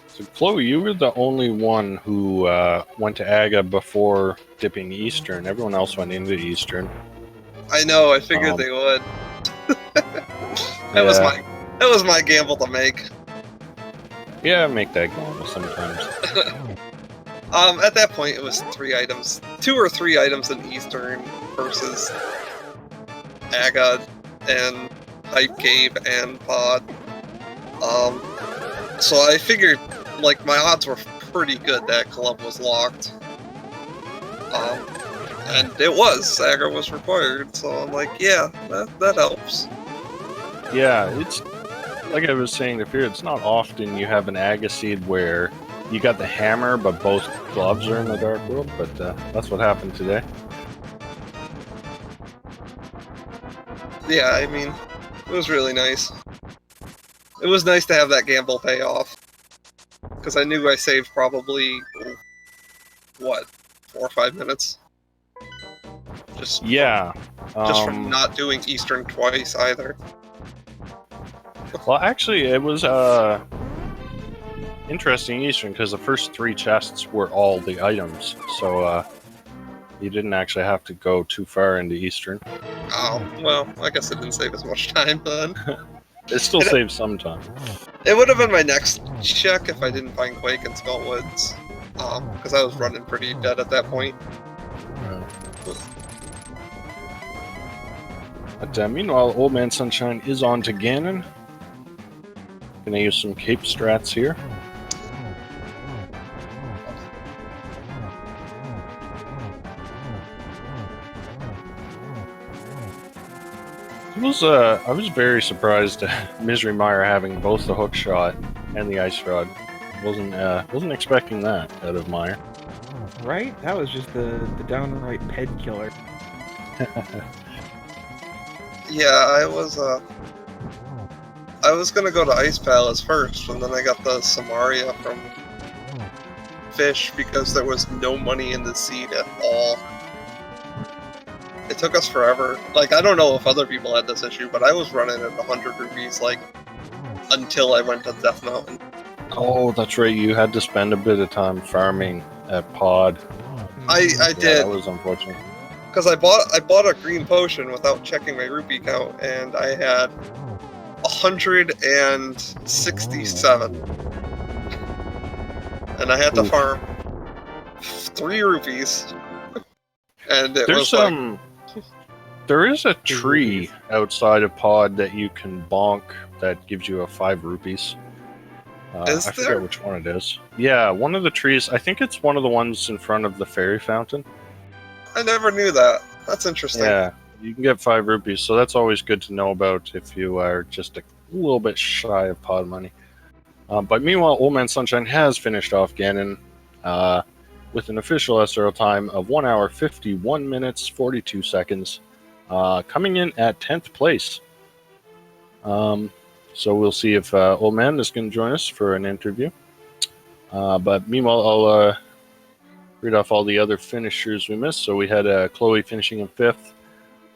[SPEAKER 2] So Chloe, you were the only one who went to Aga before dipping Eastern. Everyone else went into Eastern.
[SPEAKER 4] I know. I figured they would. That was my gamble to make.
[SPEAKER 2] Yeah, make that gamble sometimes.
[SPEAKER 4] At that point, it was 3 items, 2 or 3 items in Eastern versus Aga and Hype Cave and Pod. So I figured, like, my odds were pretty good that club was locked. And it was. Aga was required, so I'm like, yeah, that helps.
[SPEAKER 2] Yeah, it's like I was saying to Fear, it's not often you have an Aga seed where you got the hammer, but both gloves are in the Dark World, but that's what happened today.
[SPEAKER 4] Yeah, I mean, it was really nice. It was nice to have that gamble pay off. Because I knew I saved probably, what, 4 or 5 minutes? Just from not doing Eastern twice either.
[SPEAKER 2] Well, actually, it was interesting Eastern because the first 3 chests were all the items, so you didn't actually have to go too far into Eastern.
[SPEAKER 4] Oh, well, I guess it didn't save as much time then.
[SPEAKER 2] It still saves some time.
[SPEAKER 4] It would have been my next check if I didn't find Quake in Skull Woods. Because I was running pretty dead at that point.
[SPEAKER 2] But meanwhile, Old Man Sunshine is on to Ganon. Gonna use some cape strats here. I was very surprised at Misery Mire having both the hook shot and the ice rod. Wasn't expecting that out of Mire.
[SPEAKER 1] Right? That was just the downright ped killer.
[SPEAKER 4] Yeah, I was gonna go to Ice Palace first, and then I got the Samaria from Fish because there was no money in the seed at all. It took us forever. Like, I don't know if other people had this issue, but I was running at 100 rupees, like, until I went to Death Mountain.
[SPEAKER 2] Oh, that's right. You had to spend a bit of time farming at Pod.
[SPEAKER 4] I
[SPEAKER 2] Yeah,
[SPEAKER 4] did,
[SPEAKER 2] that was unfortunate.
[SPEAKER 4] because I bought a green potion without checking my rupee count, and I had 167. And I had to
[SPEAKER 2] Oof.
[SPEAKER 4] farm 3 rupees. And it
[SPEAKER 2] There's
[SPEAKER 4] was like,
[SPEAKER 2] there is a tree outside of Pod that you can bonk that gives you a 5 rupees.
[SPEAKER 4] Is
[SPEAKER 2] I
[SPEAKER 4] there?
[SPEAKER 2] forget which one it is. Yeah, one of the trees. I think it's one of the ones in front of the fairy fountain.
[SPEAKER 4] I never knew that. That's interesting.
[SPEAKER 2] Yeah, you can get 5 rupees, so that's always good to know about if you are just a little bit shy of Pod money. But meanwhile, Old Man Sunshine has finished off Ganon with an official SRL time of 1 hour, 51 minutes, 42 seconds, coming in at 10th place. So we'll see if Old Man is going to join us for an interview. But meanwhile, I'll read off all the other finishers we missed. So we had Chloe finishing in 5th.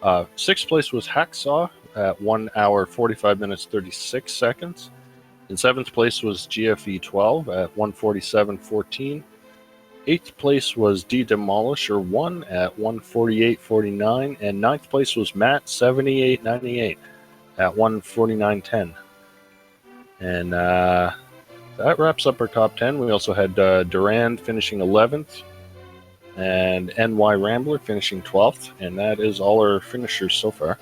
[SPEAKER 2] 6th place was Hacksaw at 1 hour, 45 minutes, 36 seconds. In 7th place was GFE 12 at 147.14. 8th place was D Demolisher 1 at 148.49. And 9th place was Matt 78.98 at 149.10. And that wraps up our top 10. We also had Durand finishing 11th and NY Rambler finishing 12th. And that is all our finishers so far.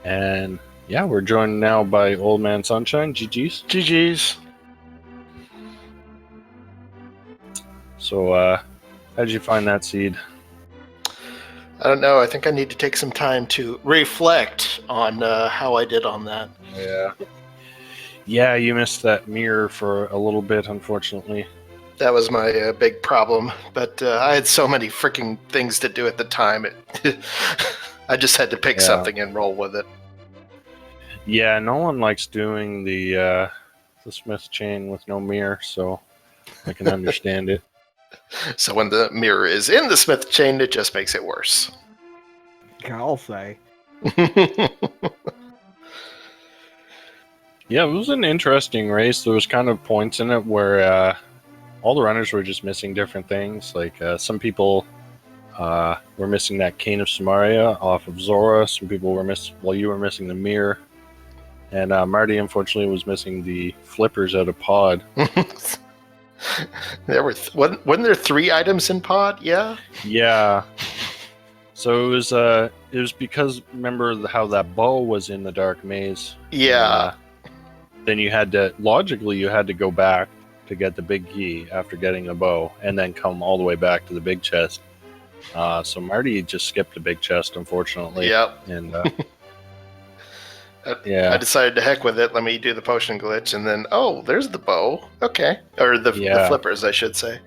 [SPEAKER 2] And yeah, we're joined now by Old Man Sunshine. GG's.
[SPEAKER 5] GG's.
[SPEAKER 2] So, how did you find that seed?
[SPEAKER 5] I don't know. I think I need to take some time to reflect on how I did on that.
[SPEAKER 2] Yeah. Yeah, you missed that mirror for a little bit, unfortunately.
[SPEAKER 5] That was my big problem. But I had so many freaking things to do at the time. I just had to pick something and roll with it.
[SPEAKER 2] Yeah, no one likes doing the Smith chain with no mirror, so I can understand it.
[SPEAKER 5] So when the mirror is in the Smith chain, it just makes it worse.
[SPEAKER 1] I'll say.
[SPEAKER 2] Yeah, it was an interesting race. There was kind of points in it where all the runners were just missing different things. Like some people were missing that Cane of Samaria off of Zora. Some people were you were missing the mirror. And Marty, unfortunately, was missing the flippers out of Pod.
[SPEAKER 5] There were wasn't there 3 items in Pod? Yeah.
[SPEAKER 2] Yeah. So it was because remember how that bow was in the dark maze.
[SPEAKER 5] Yeah.
[SPEAKER 2] Then you had to go back to get the big key after getting the bow, and then come all the way back to the big chest. So Marty just skipped the big chest, unfortunately.
[SPEAKER 5] Yep.
[SPEAKER 2] And
[SPEAKER 5] I decided to heck with it. Let me do the potion glitch, and then there's the bow. Okay, or the flippers, I should say.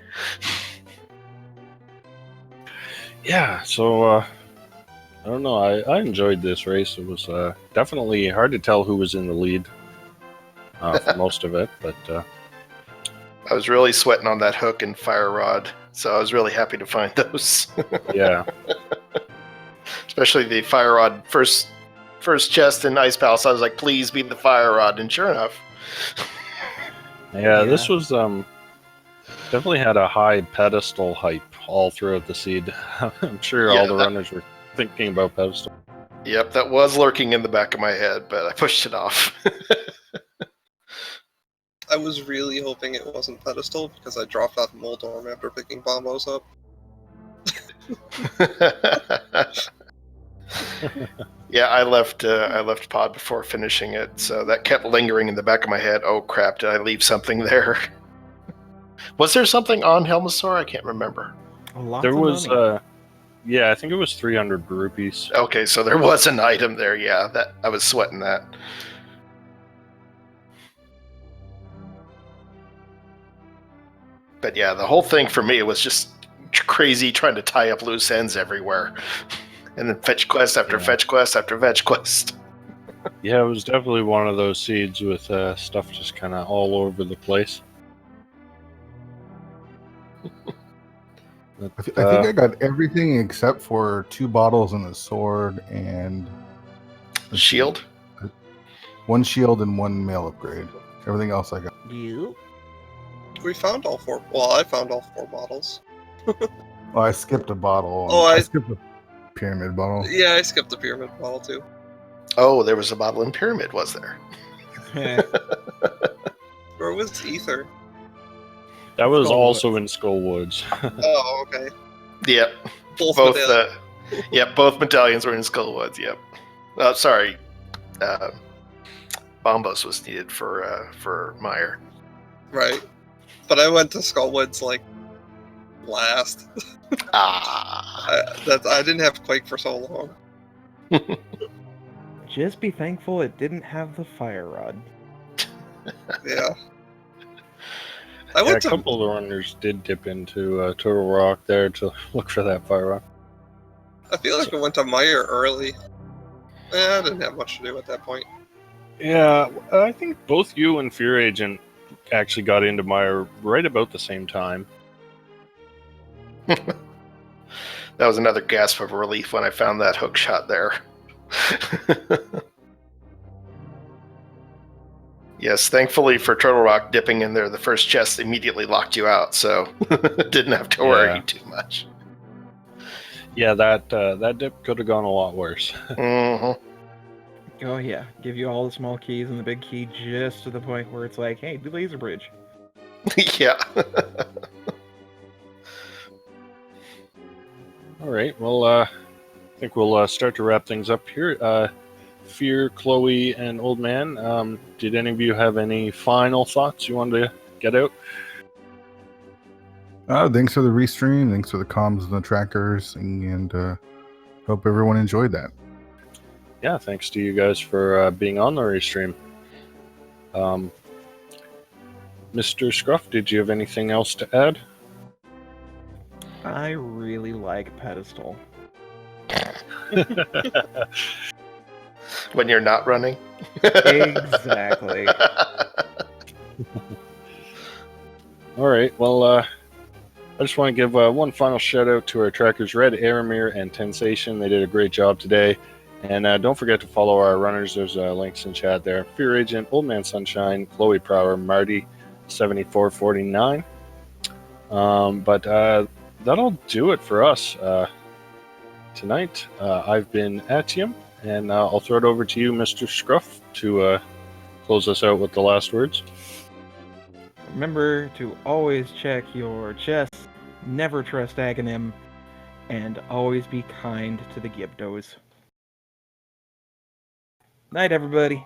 [SPEAKER 2] Yeah. So I don't know. I enjoyed this race. It was definitely hard to tell who was in the lead for most of it, but
[SPEAKER 5] I was really sweating on that hook and fire rod, so I was really happy to find those.
[SPEAKER 2] yeah.
[SPEAKER 5] Especially the fire rod first chest in Ice Palace. I was like, please be the fire rod, and sure enough,
[SPEAKER 2] Yeah, this was definitely had a high pedestal hype all throughout the seed. I'm sure all the runners were thinking about pedestal.
[SPEAKER 5] Yep, that was lurking in the back of my head, but I pushed it off.
[SPEAKER 4] I was really hoping it wasn't pedestal because I dropped out of Moldorm after picking bombos up.
[SPEAKER 5] Yeah, I left pod before finishing it, so that kept lingering in the back of my head. Oh crap, did I leave something there? Was there something on Helmasaur? I can't remember.
[SPEAKER 2] There was yeah, I think it was 300 rupees.
[SPEAKER 5] Okay, so there was an item there, yeah. That I was sweating that. But yeah, the whole thing for me was just crazy trying to tie up loose ends everywhere. And then fetch quest after fetch quest after fetch quest.
[SPEAKER 2] Yeah, it was definitely one of those seeds with stuff just kind of all over the place. But,
[SPEAKER 3] I think I got everything except for 2 bottles and a sword and
[SPEAKER 5] shield.
[SPEAKER 3] 1 shield and 1 mail upgrade. Everything else I got.
[SPEAKER 1] Yep.
[SPEAKER 4] We found all 4. Well, I found all 4 bottles.
[SPEAKER 3] Oh, I skipped a bottle.
[SPEAKER 4] Oh,
[SPEAKER 3] I skipped a pyramid bottle.
[SPEAKER 4] Yeah, I skipped the pyramid bottle too.
[SPEAKER 5] Oh, there was a bottle in pyramid, was there?
[SPEAKER 4] Where was ether?
[SPEAKER 2] That was also in Skullwoods.
[SPEAKER 4] Oh, okay.
[SPEAKER 5] Yep. Both medallions were in Skullwoods. Yep. Sorry. Bombos was needed for Meyer.
[SPEAKER 4] Right. But I went to Skullwoods like last. I didn't have Quake for so long.
[SPEAKER 1] Just be thankful it didn't have the fire rod.
[SPEAKER 4] Yeah.
[SPEAKER 2] A couple of the runners did dip into Turtle Rock there to look for that fire rod.
[SPEAKER 4] I feel like I went to Meyer early. I didn't have much to do at that point.
[SPEAKER 2] Yeah, I think both you and Fear Agent actually got into Meyer right about the same time.
[SPEAKER 5] That was another gasp of relief when I found that hook shot there. Yes, thankfully for Turtle Rock, dipping in there, the first chest immediately locked you out, so didn't have to worry too much.
[SPEAKER 2] Yeah, that dip could have gone a lot worse.
[SPEAKER 5] Mm-hmm.
[SPEAKER 1] Oh yeah, give you all the small keys and the big key just to the point where it's like, hey, do laser bridge.
[SPEAKER 5] Yeah.
[SPEAKER 2] All right, well, I think we'll start to wrap things up here. Fear, Chloe, and Old Man, did any of you have any final thoughts you wanted to get out?
[SPEAKER 3] Thanks for the restream. Thanks for the comms and the trackers, and hope everyone enjoyed that.
[SPEAKER 2] Yeah, thanks to you guys for being on the restream. Mr. Scruff, did you have anything else to add?
[SPEAKER 1] I really like pedestal.
[SPEAKER 5] When you're not running?
[SPEAKER 1] Exactly.
[SPEAKER 2] All right, well, I just want to give one final shout out to our trackers, Red, Aramir, and Tensation. They did a great job today. And don't forget to follow our runners. There's links in chat there. Fear Agent, Old Man Sunshine, Chloe Prower, Marty, 7449. But that'll do it for us tonight. I've been Atium, and I'll throw it over to you, Mr. Scruff, to close us out with the last words.
[SPEAKER 1] Remember to always check your chest, never trust Aghanim, and always be kind to the Gyptos. Night, everybody.